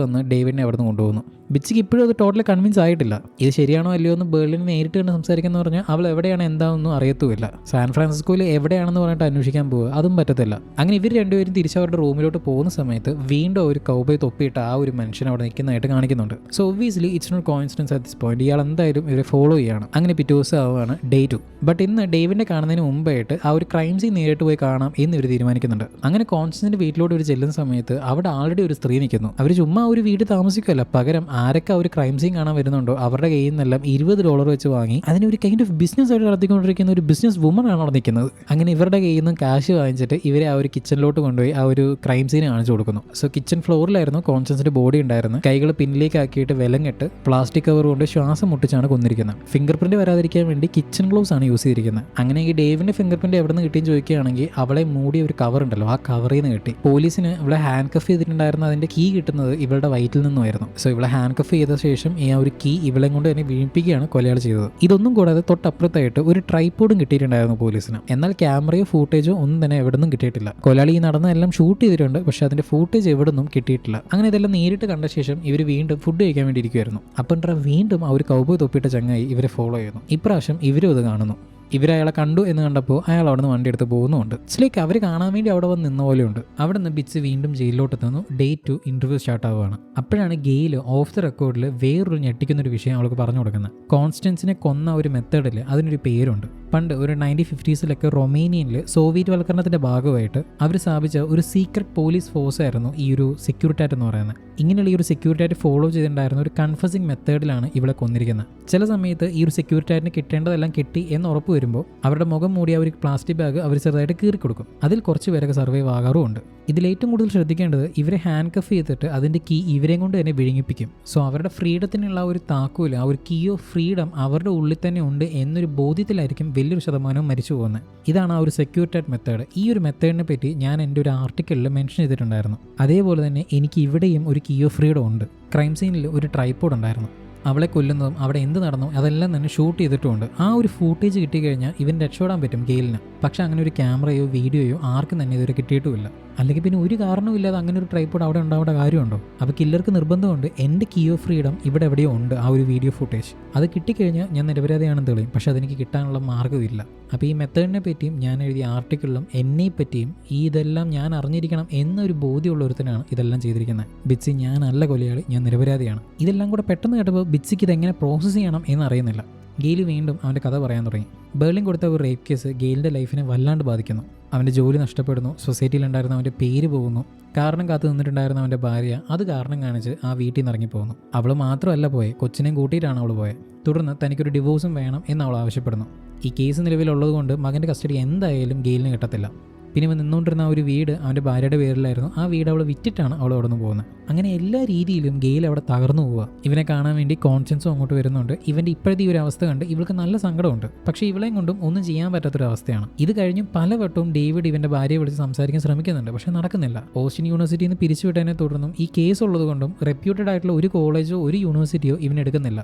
വന്ന് ഡേവിഡിനെ അവിടെ നിന്ന് കൊണ്ടുപോകുന്നു. ബിച്ചിക്ക് ഇപ്പോഴും അത് ടോട്ടലി കൺവിൻസ് ആയിട്ടില്ല. ഇത് ശരിയാണോ അല്ലയോ എന്ന് ബെർലിനെ നേരിട്ട് കണ്ട് സംസാരിക്കുന്ന പറഞ്ഞാൽ അവൾ എവിടെയാണ് എന്താണെന്നും അറിയത്തുമില്ല. സാൻ ഫ്രാൻസിസ്കോയിൽ എവിടെയാണെന്ന് പറഞ്ഞിട്ട് അന്വേഷിക്കാൻ പോവുക, അതും പറ്റത്തില്ല. അങ്ങനെ ഇവർ രണ്ടുപേരും തിരിച്ചവരുടെ റൂമിലോട്ട് പോകുന്ന സമയത്ത് വീണ്ടും ഒരു കൗബോയ് തൊപ്പിയിട്ട് ആ ഒരു മനുഷ്യൻ അവിടെ നിൽക്കുന്നതായിട്ട് കാണിക്കുന്നുണ്ട്. So obviously it's not coincidence at this point. ഇയാൾ എന്തായാലും ഇവരെ ഫോളോ ചെയ്യാണ്. അങ്ങനെ പിറ്റേ ദിവസം ആവുകയാണ് Day 2. ബട്ട് ഇന്ന് ഡേവിഡിനെ കാണുന്നതിന് മുമ്പായിട്ട് ആ ഒരു ക്രൈം സീൻ നേരിട്ട് പോയി കാണാം എന്ന് ഇവർ തീരുമാനിക്കുന്നുണ്ട്. അങ്ങനെ കോൺസ്റ്റന്റിന്റെ വീട്ടിലോട്ട് ഇവർ ചെല്ലുന്ന സമയത്ത് അവിടെ ആൾറെഡി ഒരു സ്ത്രീ നിൽക്കുന്നു. അവർ ചുമ്മാ ഒരു വീട് താമസിക്കുമല്ല, പകരം ആരൊക്കെ ഒരു ക്രൈം സീൻ കാണാൻ വരുന്നുണ്ടോ അവരുടെ കയ്യിൽ നിന്നെല്ലാം $20 വെച്ച് വാങ്ങി അതിന് ഒരു കൈൻഡ് ഓഫ് ബിസിനസ് ആയിട്ട് നടത്തിക്കൊണ്ടിരിക്കുന്ന ഒരു ബിസിനസ് വുമൺ ആണ് അവിടെ നിൽക്കുന്നത്. അങ്ങനെ ഇവരുടെ കയ്യിൽ നിന്നും കാശ് വാങ്ങിച്ചിട്ട് ഇവരെ ആ ഒരു കിച്ചണിലോട്ട് കൊണ്ടുപോയി ആ ഒരു ക്രൈം സീൻ കാണിച്ചു കൊടുക്കുന്നു. സോ കിച്ചൺ ഫ്ലോറിലായിരുന്നു കോൺസ്റ്റന്റിന്റെ ബോഡി ഉണ്ടായിരുന്നത്. കൈകൾ പിന്നിലേക്ക് ആക്കിയിട്ട് വിലങ്ങിട്ട് പ്ലാസ്റ്റിക് കവർ കൊണ്ട് ശ്വാസം മുട്ടിച്ചാണ് കൊന്നിരിക്കുന്നത്. ഫിംഗർ പ്രിന്റ് വരാതിരിക്കാൻ വേണ്ടി കിച്ചൺ ഗ്ലൗസ് ആണ് യൂസ് ചെയ്തിരിക്കുന്നത്. അങ്ങനെ ഈ ഡേവിഡിന്റെ ഫിംഗർ പ്രിന്റ് എവിടെ നിന്ന് കിട്ടിയെന്ന് ചോദിക്കുകയാണെങ്കിൽ അവളെ മൂടിയ ഒരു കവർ ഉണ്ടല്ലോ, ആ കവറിൽ നിന്ന് കിട്ടി. പോലീസിന് ഇവളെ ഹാൻഡ് കഫ് ചെയ്തിട്ടുണ്ടായിരുന്ന അതിന്റെ കീ കിട്ടുന്നത് ഇവളുടെ വയറ്റിൽ നിന്നുമായിരുന്നു. സോ ഇവളെ ഹാൻഡ് കഫ് ചെയ്ത ശേഷം ഈ ആ ഒരു കീ ഇവളെ കൊണ്ട് തന്നെ വീഴ്പ്പിക്കുകയാണ് കൊലയാൾ ചെയ്തത്. ഇതൊന്നും കൂടാതെ തൊട്ടപ്പുറത്തായിട്ട് ഒരു ട്രൈപോഡും കിട്ടിയിട്ടുണ്ടായിരുന്നു പോലീസിന്. എന്നാൽ ക്യാമറയോ ഫൂട്ടേജോ ഒന്നും തന്നെ എവിടെ നിന്നും കിട്ടിയിട്ടില്ല. കൊലയാളി ഈ നടന്നെല്ലാം ഷൂട്ട് ചെയ്തിട്ടുണ്ട്, പക്ഷെ അതിന്റെ ഫൂട്ടേജ് എവിടെ നിന്നും കിട്ടിയിട്ടില്ല. അങ്ങനെ ഇതെല്ലാം നേരിട്ട് കണ്ട ശേഷം ഇവർ വീണ്ടും ഫുഡ് കഴിക്കാൻ വേണ്ടി ഇരിക്കുമായിരുന്നു. അപ്പം വീണ്ടും ആ ഒരു കൗബോയ് തൊപ്പിയിട്ട ചങ്ങായി ഇവരെ ഫോളോ ചെയ്യുന്നു. ഇപ്രാവശ്യം ഇവരും അത് കാണുന്നു. ഇവരയാളെ കണ്ടു എന്ന് കണ്ടപ്പോൾ അയാൾ അവിടെ നിന്ന് വണ്ടി എടുത്ത് പോകുന്നുമുണ്ട്. ഇറ്റ്സ് അവർ കാണാൻ വേണ്ടി അവിടെ വന്ന് നിന്ന പോലെയുണ്ട്. അവിടെ നിന്ന് ബിച്ച് വീണ്ടും ജയിലിലോട്ട് എത്തുന്നു. Day 2 ഇന്റർവ്യൂ സ്റ്റാർട്ട് ആവുകയാണ്. അപ്പോഴാണ് ഗെയിൽ ഓഫ് ദ റെക്കോർഡിൽ വേറൊരു ഞെട്ടിക്കുന്നൊരു വിഷയം അവൾക്ക് പറഞ്ഞു കൊടുക്കുന്നത്. കോൺസ്റ്റൻസിനെ കൊന്ന ഒരു മെത്തേഡിൽ അതിനൊരു പേരുണ്ട്. പണ്ട് ഒരു 1950s റൊമേനിയനിൽ സോവിയറ്റ് വൽക്കരണത്തിന്റെ ഭാഗമായിട്ട് അവർ സ്ഥാപിച്ച ഒരു സീക്രട്ട് പോലീസ് ഫോഴ്സ് ആയിരുന്നു ഈ ഒരു സെക്യൂരിറ്റാറ്റ് എന്ന് പറയുന്നത്. ഇങ്ങനെയുള്ള ഈ ഒരു സെക്യൂരിറ്റാറ്റ് ഫോളോ ചെയ്തിട്ടുണ്ടായിരുന്ന ഒരു കൺഫസിങ് മെത്തേഡിലാണ് ഇവളെ കൊന്നിരിക്കുന്നത്. ചില സമയത്ത് ഈ ഒരു സെക്യൂരിറ്റാറ്റിന് കിട്ടേണ്ടതെല്ലാം കിട്ടി എന്ന് ഉറപ്പ് വരുമ്പോൾ അവരുടെ മുഖം മൂടിയ ഒരു പ്ലാസ്റ്റിക് ബാഗ് അവർ ചെറുതായിട്ട് കീറിക്കൊടുക്കും. അതിൽ കുറച്ച് പേരൊക്കെ സർവൈവ് ആകാറുമുണ്ട്. ഇതിലേറ്റവും കൂടുതൽ ശ്രദ്ധിക്കേണ്ടത് ഇവരെ ഹാൻഡ് കഫ് ചെയ്തിട്ട് അതിൻ്റെ കീ ഇവരെയും കൊണ്ട് തന്നെ വിഴുങ്ങിപ്പിക്കും. സോ അവരുടെ ഫ്രീഡത്തിനുള്ള ഒരു താക്കോല്, ആ ഒരു കീ ഓഫ് ഫ്രീഡം അവരുടെ ഉള്ളിൽ തന്നെ ഉണ്ട് എന്നൊരു ബോധ്യത്തിലായിരിക്കും വലിയൊരു ശതമാനവും മരിച്ചു പോകുന്നത്. ഇതാണ് ആ ഒരു സെക്യൂരിറ്റാറ്റ് മെത്തേഡ്. ഈ ഒരു മെത്തേഡിനെ പറ്റി ഞാൻ എൻ്റെ ഒരു ആർട്ടിക്കിളിൽ മെൻഷൻ ചെയ്തിട്ടുണ്ടായിരുന്നു. അതേപോലെ തന്നെ എനിക്ക് ഇവിടെയും ഒരു കീ ഓഫ് ഫ്രീഡം ഉണ്ട്. ക്രൈം സീനിൽ ഒരു ട്രൈപോഡ് ഉണ്ടായിരുന്നു. അവളെ കൊല്ലുന്നതും അവിടെ എന്ത് നടന്നു അതെല്ലാം തന്നെ ഷൂട്ട് ചെയ്തിട്ടുമുണ്ട്. ആ ഒരു ഫൂട്ടേജ് കിട്ടിക്കഴിഞ്ഞാൽ ഇവൻ രക്ഷപ്പെടാൻ പറ്റും ഗെയിലിന്. പക്ഷെ അങ്ങനെ ഒരു ക്യാമറയോ വീഡിയോയോ ആർക്കും തന്നെ ഇതുവരെ കിട്ടിയിട്ടുമില്ല. അല്ലെങ്കിൽ പിന്നെ ഒരു കാരണമില്ലാതെ അങ്ങനെ ഒരു ട്രൈപോഡ് അവിടെ ഉണ്ടാവേണ്ട കാര്യമുണ്ടോ? അപ്പോൾ കില്ലർക്ക് നിർബന്ധമുണ്ട് എൻ്റെ കീ ഓഫ് ഫ്രീഡം ഇവിടെ എവിടെയോ ഉണ്ട്, ആ ഒരു വീഡിയോ ഫുട്ടേജ്. അത് കിട്ടിക്കഴിഞ്ഞാൽ ഞാൻ നിരപരാധിയാണെന്ന് തെളിയും. പക്ഷെ അതെനിക്ക് കിട്ടാനുള്ള മാർഗ്ഗമില്ല. അപ്പോൾ ഈ മെത്തേഡിനെ പറ്റിയും ഞാൻ എഴുതിയ ആർട്ടിക്കിളിലും എന്നെ പറ്റിയും ഇതെല്ലാം ഞാൻ അറിഞ്ഞിരിക്കണം എന്നൊരു ബോധ്യമുള്ള ഒരുത്തനാണ് ഇതെല്ലാം ചെയ്തിരിക്കുന്നത്. ബിറ്റ്സി, ഞാനല്ല കൊലയാളി, ഞാൻ നിരപരാധിയാണ്. ഇതെല്ലാം കൂടെ പെട്ടെന്ന് കേട്ടപ്പോൾ ബിറ്റ്സിക്ക് ഇതെങ്ങനെ പ്രോസസ്സ് ചെയ്യണം എന്നറിയുന്നില്ല. ഗെയിൽ വീണ്ടും അവൻ്റെ കഥ പറയാൻ തുടങ്ങി. ബെർലിൻ കൊടുത്ത ഒരു റേപ്പ് കേസ് ഗെയിലിൻ്റെ ലൈഫിനെ വല്ലാണ്ട് ബാധിക്കുന്നു. അവൻ്റെ ജോലി നഷ്ടപ്പെടുന്നു, സൊസൈറ്റിയിലുണ്ടായിരുന്ന അവൻ്റെ പേര് പോകുന്നു, കാരണം കാത്തു നിന്നിട്ടുണ്ടായിരുന്ന അവൻ്റെ ഭാര്യ അത് കാരണം കാണിച്ച് ആ വീട്ടിൽ നിന്ന് ഇറങ്ങിപ്പോകുന്നു. അവൾ മാത്രമല്ല പോയെ, കൊച്ചിനെയും കൂട്ടിയിട്ടാണ് അവൾ പോയത്. തുടർന്ന് തനിക്കൊരു ഡിവോഴ്സും വേണം എന്ന് അവൾ ആവശ്യപ്പെടുന്നു. ഈ കേസ് നിലവിലുള്ളത് കൊണ്ട് മകൻ്റെ കസ്റ്റഡി എന്തായാലും ഗെയിലിന് കിട്ടത്തില്ല. പിന്നെ ഇവൻ നിന്നുകൊണ്ടിരുന്ന ആ ഒരു വീട് അവൻ്റെ ഭാര്യയുടെ പേരിലായിരുന്നു. ആ വീട് അവൾ വിറ്റിട്ടാണ് അവൾ അവിടെ നിന്ന് പോകുന്നത്. അങ്ങനെ എല്ലാ രീതിയിലും ഗെയിൽ അവിടെ തകർന്നു പോവുക. ഇവനെ കാണാൻ വേണ്ടി കോൺഷ്യൻസും അങ്ങോട്ട് വരുന്നുണ്ട്. ഇവൻ്റെ ഇപ്പോഴത്തെ ഈ ഒരു അവസ്ഥ കണ്ട് ഇവൾക്ക് നല്ല സങ്കടമുണ്ട്. പക്ഷേ ഇവളെയും കൊണ്ടും ഒന്നും ചെയ്യാൻ പറ്റാത്തൊരവസ്ഥയാണ്. ഇത് കഴിഞ്ഞും പലവട്ടവും ഡേവിഡ് ഇവൻ്റെ ഭാര്യയെ വിളിച്ച് സംസാരിക്കാൻ ശ്രമിക്കുന്നുണ്ട്. പക്ഷേ നടക്കുന്നില്ല. ഓസ്റ്റിൻ യൂണിവേഴ്സിറ്റിയിൽ നിന്ന് പിരിച്ചുവിട്ടതിനെ തുടർന്നും ഈ കേസ് ഉള്ളത് കൊണ്ടും റെപ്യൂട്ടഡ് ആയിട്ടുള്ള ഒരു കോളേജോ ഒരു യൂണിവേഴ്സിറ്റിയോ ഇവനെടുക്കുന്നില്ല.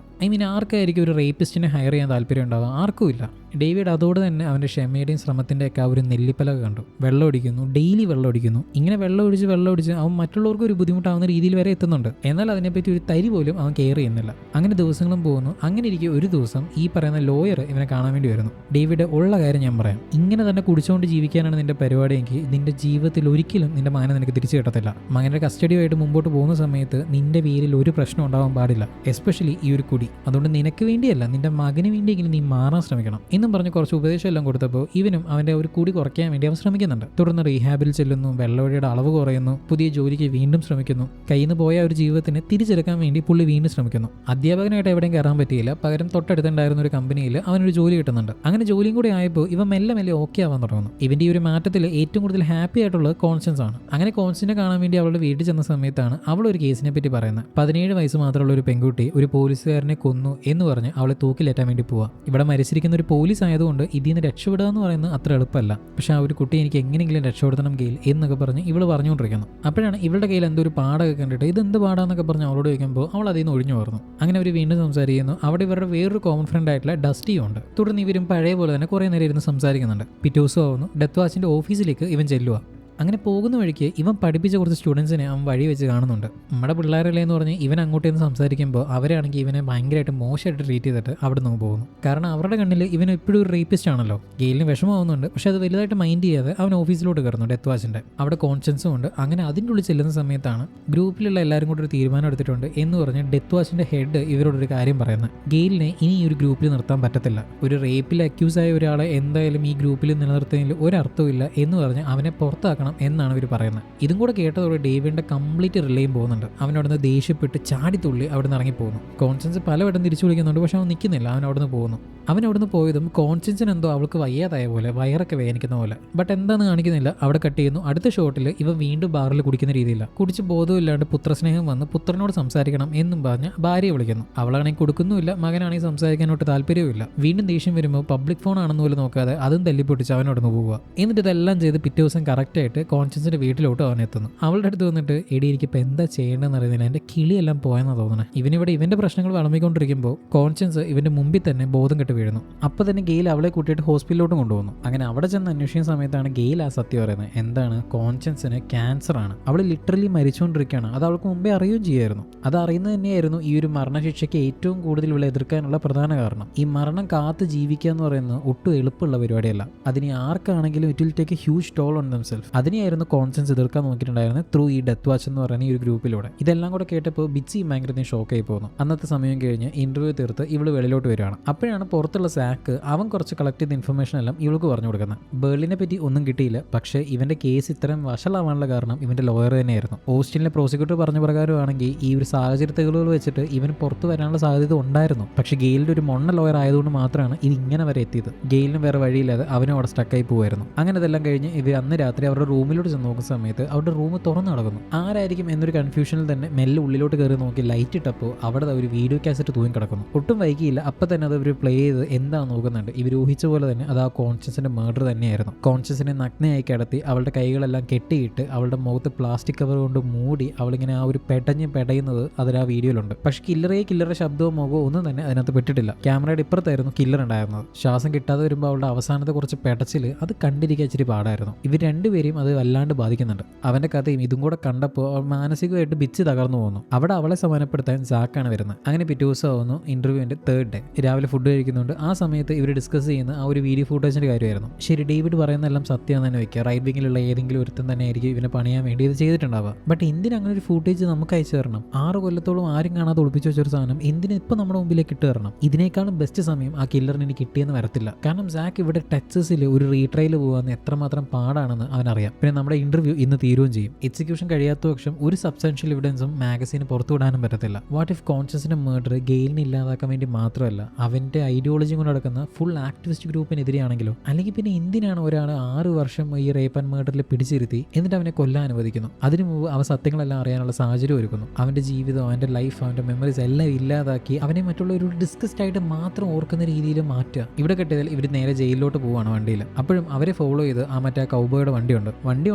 ആർക്കായിരിക്കും ഒരു റേപ്പിസ്റ്റിനെ ഹയർ ചെയ്യാൻ താല്പര്യം ഉണ്ടാവുക? ആർക്കും ഇല്ല. ഡേവിഡ് അതോടെ തന്നെ അവൻ്റെ ക്ഷമയുടെയും ശ്രമത്തിൻ്റെയൊക്കെ ആ ഒരു നെല്ലിപ്പലക കണ്ടു. വെള്ളം ഒടിക്കുന്നു, ഡെയിലി വെള്ളം ഒടിക്കുന്നു. ഇങ്ങനെ വെള്ളം ഒടിച്ച് അവൻ മറ്റുള്ളവർക്ക് ഒരു ബുദ്ധിമുട്ടാവുന്ന രീതിയിൽ വരെ എത്തുന്നുണ്ട്. എന്നാൽ അതിനെപ്പറ്റി ഒരു തരി പോലും അവൻ കെയർ ചെയ്യുന്നില്ല. അങ്ങനെ ദിവസങ്ങളും പോകുന്നു. അങ്ങനെ ഇരിക്കും ഒരു ദിവസം ഈ പറയുന്ന ലോയർ ഇവനെ കാണാൻ വേണ്ടി വരുന്നു. ഡേവിഡ്, ഉള്ള കാര്യം ഞാൻ പറയാം, ഇങ്ങനെ തന്നെ കുടിച്ചുകൊണ്ട് ജീവിക്കാനാണ് നിന്റെ പരിപാടിയെങ്കിൽ നിന്റെ ജീവിതത്തിൽ ഒരിക്കലും നിന്റെ മകനെ നിനക്ക് തിരിച്ചു കിട്ടത്തില്ല. മകൻ്റെ കസ്റ്റഡിയുമായിട്ട് മുമ്പോട്ട് പോകുന്ന സമയത്ത് നിന്റെ പേരിൽ ഒരു പ്രശ്നം ഉണ്ടാവാൻ പാടില്ല, എസ്പെഷ്യലി ഈ ഒരു കുടി. അതുകൊണ്ട് നിനക്ക് വേണ്ടിയല്ല, നിന്റെ മകന് വേണ്ടിയെങ്കിലും നീ മാറാൻ ശ്രമിക്കണം എന്നും പറഞ്ഞ് കുറച്ച് ഉപദേശം എല്ലാം കൊടുത്തപ്പോൾ ഇവനും അവൻ്റെ ഒരു കുടി കുറയ്ക്കാൻ വേണ്ടി അവൻ ശ്രമിക്കുന്നുണ്ട്. തുടർന്ന് റീഹാബിൽ ചെല്ലുന്നു, വെള്ളവഴിയുടെ അളവ് കുറയുന്നു, പുതിയ ജോലിക്ക് വീണ്ടും ശ്രമിക്കുന്നു. കയ്യിൽ നിന്ന് പോയ ഒരു ജീവിതത്തിന് തിരിച്ചെടുക്കാൻ വേണ്ടി പുള്ളി വീണ്ടും ശ്രമിക്കുന്നു. അധ്യാപകനായിട്ട് എവിടെയും കയറാൻ പറ്റിയില്ല, പകരം തൊട്ടടുത്തുണ്ടായിരുന്ന ഒരു കമ്പനിയിൽ അവനൊരു ജോലി കിട്ടുന്നുണ്ട്. അങ്ങനെ ജോലിയും കൂടി ആയപ്പോൾ ഇവ മെല്ലെ ഓക്കെ ആവാൻ തുടങ്ങുന്നു. ഇവന്റെ ഈ ഒരു മാറ്റത്തിൽ ഏറ്റവും കൂടുതൽ ഹാപ്പി ആയിട്ടുള്ളത് കോൺസ്റ്റൻസ് ആണ്. അങ്ങനെ കോൺസ്റ്റന്റിനെ കാണാൻ വേണ്ടി അവളുടെ വീട്ടിൽ ചെന്ന സമയത്താണ് അവൾ ഒരു കേസിനെ പറ്റി പറയുന്നത്. 17 വയസ്സ് മാത്രമുള്ള ഒരു പെൺകുട്ടി ഒരു പോലീസുകാരനെ കൊന്നു എന്ന് പറഞ്ഞ് അവളെ തൂക്കിലേറ്റാൻ വേണ്ടി പോവാ. ഇവിടെ മരിച്ചിരിക്കുന്ന ഒരു പോലീസ് ആയതുകൊണ്ട് ഇതിൽ നിന്ന് രക്ഷപ്പെടുക എന്ന് പറയുന്നത് അത്ര എളുപ്പമല്ല. പക്ഷെ ആ ഒരു കുട്ടി എനിക്ക് എങ്ങനെയെങ്കിലും രക്ഷപ്പെടുത്തണം ഗെയിൽ എന്നൊക്കെ പറഞ്ഞ് ഇവള് പറഞ്ഞുകൊണ്ടിരിക്കുന്നു. അപ്പോഴാണ് ഇവളുടെ കയ്യിൽ എന്തോ ഒരു പാടൊക്കെ കണ്ടിട്ട് ഇതെന്ത് പാടാന്നൊക്കെ പറഞ്ഞ് അവളോട് ചോദിക്കുമ്പോൾ അവൾ അതിൽ നിന്ന് ഒഴിഞ്ഞു മാറുന്നു. അങ്ങനെ അവർ വീണ്ടും സംസാരിക്കുന്നു. അവിടെ ഇവരുടെ വേറൊരു കോമൺ ഫ്രണ്ട് ആയിട്ടുള്ള ഡസ്റ്റിയും ഉണ്ട്. തുടർന്ന് ഇവരും പഴയ പോലെ തന്നെ കുറേ നേരം ഇരുന്ന് സംസാരിക്കുന്നുണ്ട്. പിറ്റേ ദിവസം ആവുന്നു, ഡെത്ത് വാച്ചിന്റെ ഓഫീസിലേക്ക് ഇവൻ ചെല്ലുക. അങ്ങനെ പോകുന്ന വഴിക്ക് ഇവൻ പഠിപ്പിച്ച കുറച്ച് സ്റ്റുഡൻസിനെ അവൻ വഴി വെച്ച് കാണുന്നുണ്ട്. നമ്മുടെ പിള്ളേരല്ലേ എന്ന് പറഞ്ഞ് ഇവൻ അങ്ങോട്ട് നിന്ന് സംസാരിക്കുമ്പോൾ അവരാണെങ്കിൽ ഇവനെ ഭയങ്കരമായിട്ട് മോശമായിട്ട് ട്രീറ്റ് ചെയ്തിട്ട് അവിടെ നിന്ന് പോകുന്നു. കാരണം അവരുടെ കണ്ണിൽ ഇവൻ എപ്പോഴും ഒരു റേപ്പിസ്റ്റ് ആണല്ലോ. ഗെയിലിന് വിഷമമാവുന്നുണ്ട്, പക്ഷെ അത് വലുതായിട്ട് മൈൻഡ് ചെയ്യാതെ അവൻ ഓഫീസിലോട്ട് കയറുന്നു ഡെത്ത് വാച്ചിൻ്റെ. അവിടെ കോൺഷ്യൻസും ഉണ്ട്. അങ്ങനെ അതിൻ്റെ ഉള്ളിൽ ചെല്ലുന്ന സമയത്താണ് ഗ്രൂപ്പിലുള്ള എല്ലാവരും കൂടി ഒരു തീരുമാനം എടുത്തിട്ടുണ്ട് എന്ന് പറഞ്ഞ് ഡെത്ത് വാച്ചിൻ്റെ ഹെഡ് ഇവരോടൊരു കാര്യം പറയുന്നത്. ഗെയിലിനെ ഇനി ഈ ഒരു ഗ്രൂപ്പിൽ നിർത്താൻ പറ്റത്തില്ല. ഒരു റേപ്പിൽ അക്യൂസ് ആയ ഒരാളെ എന്തായാലും ഈ ഗ്രൂപ്പിൽ നിലനിർത്തുന്നതിൽ ഒരർത്ഥമില്ല എന്ന് പറഞ്ഞ് അവനെ പുറത്താക്കണം എന്നാണ് ഇവർ പറയുന്നത്. ഇതും കൂടെ കേട്ടതോടെ ഡേവിഡിന്റെ കംപ്ലീറ്റ് റിലേയും പോകുന്നുണ്ട്. അവനവിടുന്ന് ദേഷ്യപ്പെട്ട് ചാടിത്തുള്ളി അവിടെ നിന്ന് ഇറങ്ങിപ്പോകുന്നു. കോൺഷ്യൻസ് പലവട്ടം തിരിച്ചു വിളിക്കുന്നുണ്ട്, പക്ഷെ അവൻ നിൽക്കുന്നില്ല. അവൻ അവിടുന്ന് പോകുന്നു. അവൻ അവിടുന്ന് പോയതും കോൺഷ്യൻസിന് എന്തോ അവൾക്ക് വയ്യാതായ പോലെ, വയറൊക്കെ വേദനിക്കുന്ന പോലെ. ബട്ട് എന്താന്ന് കാണിക്കുന്നില്ല. അവിടെ കട്ട് ചെയ്യുന്നു. അടുത്ത ഷോട്ടിൽ ഇവ വീണ്ടും ബാറിൽ കുടിക്കുന്ന രീതിയില്ല. കുടിച്ച് ബോധമില്ലാണ്ട് പുത്രസ്നേഹം വന്ന് പുത്രനോട് സംസാരിക്കണം എന്നും പറഞ്ഞ് ഭാര്യയെ വിളിക്കുന്നു. അവളാണെങ്കിൽ കൊടുക്കുന്നുമില്ല, മകനാണെങ്കിൽ സംസാരിക്കാനോട്ട് താല്പര്യവുമില്ല. വീണ്ടും ദേഷ്യം വരുമ്പോൾ പബ്ലിക് ഫോൺ ആണെന്ന് പോലും നോക്കാതെ അതും തല്ലിപ്പൊട്ടിച്ച് അവനോടൊന്ന് പോവുക. എന്നിട്ട് ഇതെല്ലാം ചെയ്ത് പിറ്റേ ദിവസം കറക്റ്റായിട്ട് കോൺഷ്യൻസിന്റെ വീട്ടിലോട്ട് അവൻ എത്തുന്നു. അവളുടെ അടുത്ത് വന്നിട്ട് എടി എനിക്കിപ്പോൾ എന്താ ചെയ്യേണ്ടതെന്ന് അറിയുന്നില്ല, എൻ്റെ കിളിയെല്ലാം പോയെന്നാണ് തോന്നുന്നത്. ഇവനിവിടെ ഇവന്റെ പ്രശ്നങ്ങൾ വിളമ്പിക്കൊണ്ടിരിക്കുമ്പോൾ കോൺഷ്യൻസ് ഇവന്റെ മുമ്പിൽ തന്നെ ബോധം കെട്ട് വീഴുന്നു. അപ്പോൾ തന്നെ ഗെയിൽ അവളെ കൂട്ടിയിട്ട് ഹോസ്പിറ്റലിലോട്ടും കൊണ്ടുപോകുന്നു. അങ്ങനെ അവിടെ ചെന്ന് അന്വേഷിക്കുന്ന സമയത്താണ് ഗെയിൽ ആ സത്യം പറയുന്നത്. എന്താണ്, കോൺഷ്യൻസിന് ക്യാൻസർ ആണ്. അവൾ ലിറ്ററലി മരിച്ചുകൊണ്ടിരിക്കുകയാണ്. അത് അവൾക്ക് മുമ്പേ അറിയുകയും ചെയ്യായിരുന്നു. അത് അറിയുന്നത് തന്നെയായിരുന്നു ഈ ഒരു മരണശിക്ഷയ്ക്ക് ഏറ്റവും കൂടുതൽ ഇവളെ എതിർക്കാനുള്ള പ്രധാന കാരണം. ഈ മരണം കാത്ത് ജീവിക്കുക എന്ന് പറയുന്നത് ഒട്ടും എളുപ്പമുള്ള പരിപാടിയല്ല. അതിന് ആർക്കാണെങ്കിലും it will take a huge toll on themself. അതിനെയായിരുന്നു കോൺഷ്യൻസ് എതിർക്കാൻ നോക്കിയിട്ടുണ്ടായിരുന്നു ത്രൂ ഈ ഡെത്ത് വാച്ച് എന്ന് പറയുന്ന ഈ ഒരു ഗ്രൂപ്പിലൂടെ. ഇതെല്ലാം കൂടെ കേട്ടപ്പോൾ ബിച്ചി ഭയങ്കര ഷോക്കായി പോകുന്നു. അന്നത്തെ സമയം കഴിഞ്ഞ് ഇന്റർവ്യൂ തീർത്ത് ഇവള് വെളിയിലോട്ട് വരികയാണ്. അപ്പോഴാണ് പുറത്തുള്ള സാക്ക് അവൻ കുറച്ച് കളക്ട് ചെയ്ത ഇൻഫർമേഷൻ എല്ലാം ഇവൾക്ക് പറഞ്ഞു കൊടുക്കുന്നത്. ബേർലിനെ പറ്റി ഒന്നും കിട്ടിയില്ല, പക്ഷേ ഇവന്റെ കേസ് ഇത്രയും വഷളാവാനുള്ള കാരണം ഇവന്റെ ലോയർ തന്നെയായിരുന്നു. ഓസ്റ്റിനിലെ പ്രോസിക്യൂട്ടർ പറഞ്ഞ പ്രകാരമാണെങ്കിൽ ഈ ഒരു സാഹചര്യത്തുകൾ വെച്ചിട്ട് ഇവന് പുറത്തു വരാനുള്ള സാധ്യത ഉണ്ടായിരുന്നു. പക്ഷേ ഗെയിലിന്റെ ഒരു മൊണ്ണ ലോയർ ആയതുകൊണ്ട് മാത്രമാണ് ഇത് ഇങ്ങനെ വരെ എത്തിയത്. ഗെയിലിന് വേറെ വഴിയില്ലാതെ അവനും അവിടെ സ്റ്റക്കായി പോകുമായിരുന്നു. അങ്ങനെ ഇതെല്ലാം കഴിഞ്ഞ് ഇവർ അന്ന് രാത്രി അവരുടെ റൂമിലോട്ട് ചെന്ന് നോക്കുന്ന സമയത്ത് അവരുടെ റൂം തുറന്നു നടക്കുന്നു. ആരായിരിക്കും എന്നൊരു കൺഫ്യൂഷനിൽ തന്നെ മെല്ലെ ഉള്ളിലോട്ട് കയറി നോക്കി ലൈറ്റ് ഇട്ടപ്പോൾ അവിടെ ഒരു വീഡിയോ കാസറ്റ് തൂങ്ങി കിടക്കുന്നു. ഒട്ടും വൈകിയില്ല, അപ്പം തന്നെ അത് അവർ പ്ലേ ചെയ്ത് എന്താ നോക്കുന്നുണ്ട്. ഇവർ ഊഹിച്ച പോലെ തന്നെ അത് ആ കോൺഷ്യൻസിന്റെ മർഡർ തന്നെയായിരുന്നു. കോൺഷ്യൻസിനെ നഗ്നയായി കിടത്തി അവളുടെ കൈകളെല്ലാം കെട്ടിയിട്ട് അവളുടെ മുഖത്ത് പ്ലാസ്റ്റിക് കവർ കൊണ്ട് മൂടി അവളിങ്ങനെ ആ ഒരു പെടയുന്നത് അതിൽ ആ വീഡിയോയിലുണ്ട്. പക്ഷെ കില്ലറുടെ ശബ്ദവും മുഖവും ഒന്നും തന്നെ അതിനകത്ത് പെട്ടിട്ടില്ല. ക്യാമറയുടെ ഇപ്പുറത്തായിരുന്നു കില്ലർ ഉണ്ടായിരുന്നത്. ശ്വാസം കിട്ടാതെ വരുമ്പോൾ അവളുടെ അവസാനത്തെ കുറച്ച് പെടച്ചില് അത് കണ്ടിരിക്കാൻ ഇച്ചിരി പാടായിരുന്നു. ഇവർ രണ്ടുപേരെയും അത് വല്ലാണ്ട് ബാധിക്കുന്നുണ്ട്. അവന്റെ കഥയും ഇതും കൂടെ കണ്ടപ്പോൾ അവൾ മാനസികമായിട്ട് ബിച്ച് തകർന്നു പോകുന്നു. അവിടെ അവളെ സമാനപ്പെടുത്താൻ സാക്കാണ് വരുന്നത്. അങ്ങനെ പിറ്റേ ദിവസം ആവുന്നു ഇന്റർവ്യൂവിന്റെ 3rd ഡേ. രാവിലെ ഫുഡ് കഴിക്കുന്നുണ്ട്. ആ സമയത്ത് ഇവർ ഡിസ്കസ് ചെയ്യുന്ന ആ ഒരു വീഡിയോ ഫുട്ടേജിന്റെ കാര്യമായിരുന്നു. ശരി, ഡേവിഡ് പറയുന്നതെല്ലാം സത്യം തന്നെ വെക്കുക. റൈറ്റ് വിങ്ങിലുള്ള ഏതെങ്കിലും ഒരുത്തൻ തന്നെ ആയിരിക്കും ഇവനെ പണിയാൻ വേണ്ടി ഇത് ചെയ്തിട്ടുണ്ടാവുക. ബട്ട് എന്തിന് അങ്ങനെ ഒരു ഫുട്ടേജ് നമുക്ക് അയച്ചു തരണം? 6 കൊല്ലത്തോളം ആരും കാണാതെ ഒളിപ്പിച്ചു വെച്ചൊരു സാധനം എന്തിന് ഇപ്പം നമ്മുടെ മുമ്പിലേക്ക് ഇട്ട് തരണം? ഇതിനേക്കാളും ബെസ്റ്റ് സമയം ആ കില്ലറിന് ഇനി കിട്ടിയെന്ന് വരത്തില്ല. കാരണം സാക്ക് ഇവിടെ ടെക്സസിൽ ഒരു റീട്രയൽ പോകാൻ എത്രമാത്രം പാടാണെന്ന് അവനറിയാം. പിന്നെ നമ്മുടെ ഇന്റർവ്യൂ ഇന്ന് തീരുകയും ചെയ്യും. എക്സിക്യൂഷൻ കഴിയാത്ത പക്ഷം ഒരു സബ്സ്റ്റാൻഷ്യൽ എവിഡൻസും മാഗസീന് പുറത്തുവിടാനും പറ്റത്തില്ല. വാട്ട് ഇഫ് കോൺഷ്യൻസിന്റെ മർഡർ ഗെയിലിനെ ഇല്ലാതാക്കാൻ വേണ്ടി മാത്രമല്ല അവന്റെ ഐഡിയോളജി കൊണ്ട് നടക്കുന്ന ഫുൾ ആക്ടിവിസ്റ്റ് ഗ്രൂപ്പിനെതിരെയാണെങ്കിലോ? അല്ലെങ്കിൽ പിന്നെ എന്തിനാണ് ഒരാൾ 6 വർഷം ഈ റേപ്പ് ആൻഡ് മർഡറിൽ പിടിച്ചിരുത്തി എന്നിട്ട് അവനെ കൊല്ലാൻ അനുവദിക്കുന്നു? അതിനു മുമ്പ് അവ സത്യങ്ങളെല്ലാം അറിയാനുള്ള സാഹചര്യം ഒരുക്കുന്നു. അവന്റെ ജീവിതം, അവന്റെ ലൈഫ്, അവന്റെ മെമ്മറീസ് എല്ലാം ഇല്ലാതാക്കി അവനെ മറ്റുള്ള ഒരു ഡിസ്കസ്ഡ് ആയിട്ട് മാത്രം ഓർക്കുന്ന രീതിയിൽ മാറ്റുക. ഇവിടെ കിട്ടിയതിൽ ഇവർ നേരെ ജയിലിലോട്ട് പോവാണ് വണ്ടിയിൽ. അപ്പോഴും അവരെ ഫോളോ ചെയ്ത് ആ മറ്റേ കൗബോയുടെ വണ്ടി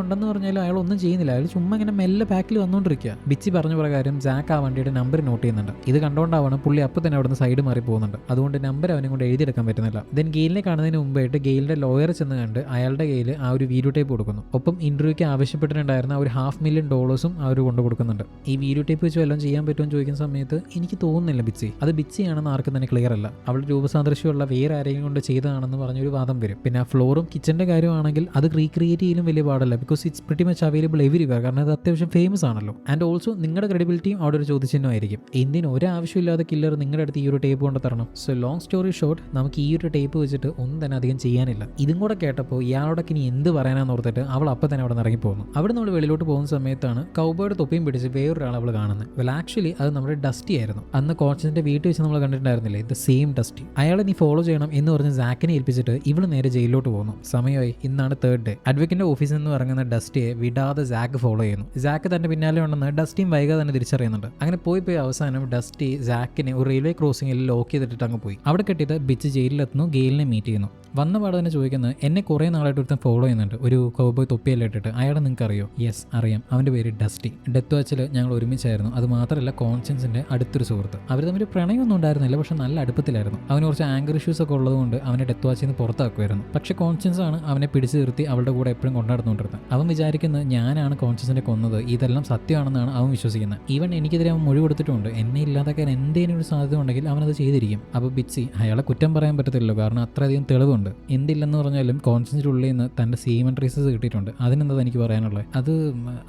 ഉണ്ടെന്ന് പറഞ്ഞാൽ അയാൾ ഒന്നും ചെയ്യുന്നില്ല. അയാൾ ചുമ്മാ ഇങ്ങനെ മെല്ലെ ബാക്കിൽ വന്നുകൊണ്ടിരിക്കുക. ബിച്ചി പറഞ്ഞ പ്രകാരം ജാക്ക് ആ വണ്ടിയുടെ നമ്പർ നോട്ട് ചെയ്യുന്നുണ്ട്. ഇത് കണ്ടുകൊണ്ടാവണം പുള്ളി അപ്പോൾ തന്നെ അവിടുന്ന് സൈഡ് മാറി പോകുന്നുണ്ട്. അതുകൊണ്ട് നമ്പർ അവൻ അവനെ കൊണ്ട് എഴുതിയെടുക്കാൻ പറ്റുന്നില്ല. ദെൻ ഗെയിലിനെ കാണുന്നതിന് മുമ്പായിട്ട് ഗെയിലിന്റെ ലോയർ ചെന്ന് കണ്ട് അയാളുടെ കയ്യിൽ ആ ഒരു വീഡിയോ ടേപ്പ് കൊടുക്കുന്നു. ഒപ്പം ഇന്റർവ്യൂക്ക് ആവശ്യപ്പെട്ടിട്ടുണ്ടായിരുന്ന ഒരു $500,000 അവർ കൊണ്ടു കൊടുക്കുന്നുണ്ട്. ഈ വീഡിയോ ടേപ്പ് വെച്ച് വല്ലതും ചെയ്യാൻ പറ്റുമെന്ന് ചോദിക്കുന്ന സമയത്ത് എനിക്ക് തോന്നുന്നില്ല ബിച്ചി അത് ബിച്ചിയാണെന്ന് ആർക്കും തന്നെ ക്ലിയർ അല്ല. അവളുടെ രൂപസാദൃശ്യമുള്ള വേറെ ആരെയും കൊണ്ട് ചെയ്തതാണെന്ന് പറഞ്ഞൊരു വാദം വരും. പിന്നെ ആ ഫ്ലോറും കിച്ചന്റെ കാര്യമാണെങ്കിൽ അത് റീക്രിയേറ്റ് ചെയ്യലും വലിയ പാടല്ല, because it's pretty much available everywhere. കാരണം അത് അത്യാവശ്യം ഫേമസ് ആണല്ലോ. ആൻഡ് ഓൾസോ നിങ്ങളുടെ ക്രെഡിബിലിറ്റിയും അവിടെ ഒരു ചോദ്യചിഹ്നമായിരിക്കും. എന്തിനും ഒരാവശ്യമില്ലാതെ കില്ലർ നിങ്ങളുടെ അടുത്ത് ഈ ഒരു ടേപ്പ് കൊണ്ട് തരണം. സോ ലോങ് സ്റ്റോറി ഷോർട്ട്, നമുക്ക് ഈ ഒരു ടേപ്പ് വെച്ചിട്ട് ഒന്നും തന്നെ അധികം ചെയ്യാനില്ല. ഇതും കൂടെ കേട്ടപ്പോൾ ഇയാളോടൊക്കെ ഇനി എന്ത് പറയാനാന്ന് ഓർത്തിട്ട് അവൾ അപ്പം തന്നെ അവിടെ നിന്ന് ഇറങ്ങി പോകുന്നു. അവിടെ നമ്മൾ വെളിയിലോട്ട് പോകുന്ന സമയത്താണ് കൗബോയുടെ തൊപ്പിയും പിടിച്ച് വേറൊരാൾ അവൾ കാണുന്നത്. വെൽ ആക്ച്വലി അത് നമ്മുടെ ഡസ്റ്റി ആയിരുന്നു. അന്ന് കോൺസ്റ്റന്റിന്റെ വീട്ടിൽ വെച്ച് നമ്മൾ കണ്ടിട്ടുണ്ടായിരുന്നില്ലേ, ദ സെയിം ഡസ്റ്റി. അയാളെ നീ ഫോളോ ചെയ്യണം എന്ന് പറഞ്ഞ് സാക്കിനെ ഏൽപ്പിച്ചിട്ട് ഇവള് നേരെ ജയിലിലോട്ട് പോകുന്നു. സമയമായി, ഇന്നാണ് 3rd ഡേ. അഡ്വക്കേറ്റിന്റെ ഓഫീസിൽ നിന്ന് ഇറങ്ങുന്ന ഡസ്റ്റിയെ വിടാതെ സാക്ക് ഫോളോ ചെയ്യുന്നു. സാക്ക് തന്റെ പിന്നാലെ ഉണ്ടെന്ന് ഡസ്റ്റിയും വൈകാതെ തന്നെ തിരിച്ചറിയുന്നുണ്ട്. അങ്ങനെ പോയി അവസാനം ഡസ്റ്റി സാക്കിനെ ഒരു റെയിൽവേ ക്രോസിംഗിൽ ലോക്ക് ചെയ്തിട്ട് അങ്ങ് പോയി. അവിടെ കെട്ടിയിട്ട് ബിച്ച് ജയിലിലെത്തുന്നു. ഗെയിലിനെ മീറ്റ് ചെയ്യുന്നു. വന്ന പാടെ തന്നെ ചോദിക്കുന്നത്, എന്നെ കുറേ നാളായിട്ട് ഒരുത്തൻ ഫോളോ ചെയ്യുന്നുണ്ട്, ഒരു കൗബോയ് തൊപ്പിയെല്ലാം ഇട്ടിട്ട്. അയാളെ നിങ്ങൾക്ക് അറിയോ? യെസ് അറിയാം, അവൻ്റെ പേര് ഡസ്റ്റി. ഡെത്ത് വാച്ചിൽ ഞങ്ങൾ ഒരുമിച്ചായിരുന്നു. അത് മാത്രമല്ല കോൺഷ്യൻസിന്റെ അടുത്തൊരു സുഹൃത്ത്. അവർ തമ്മിൽ പ്രണയമൊന്നും ഉണ്ടായിരുന്നില്ല, പക്ഷെ നല്ല അടുപ്പത്തിലായിരുന്നു. അവന് കുറച്ച് ആങ്കർ ഇഷ്യൂസ് ഒക്കെ ഉള്ളതുകൊണ്ട് അവനെ ഡെത്ത് വാച്ചിൽ നിന്ന് പുറത്താക്കുമായിരുന്നു. പക്ഷേ കോൺഷ്യൻസ് ആണ് അവനെ പിടിച്ചു നിർത്തി അവളുടെ കൂടെ എപ്പോഴും കൊണ്ടാടുന്നുണ്ടിരുന്നത്. അവൻ വിചാരിക്കുന്നത് ഞാനാണ് കോൺഷ്യൻസിനെ കൊന്നത്, ഇതെല്ലാം സത്യമാണെന്നാണ് അവൻ വിശ്വസിക്കുന്നത്. ഈവൻ എനിക്കെതിരെ അവൻ മൊഴി കൊടുത്തിട്ടുണ്ട്. എന്നെ ഇല്ലാതാക്കാൻ എന്തെങ്കിലും ഒരു സാധ്യത ഉണ്ടെങ്കിൽ അവനത് ചെയ്തിരിക്കും. അപ്പോൾ ബിറ്റ്സി അയാളെ കുറ്റം പറയാൻ പറ്റത്തില്ലല്ലോ, കാരണം അത്രയധികം തെളിവുണ്ട്. എന്തില്ലെന്ന് പറഞ്ഞാലും കോൺഷ്യൻസിന്റെ ഉള്ളിൽ നിന്ന് തന്റെ സീമൻ ട്രേസസ് കിട്ടിയിട്ടുണ്ട്. അതിനെന്താ എനിക്ക് പറയാനുള്ളത്?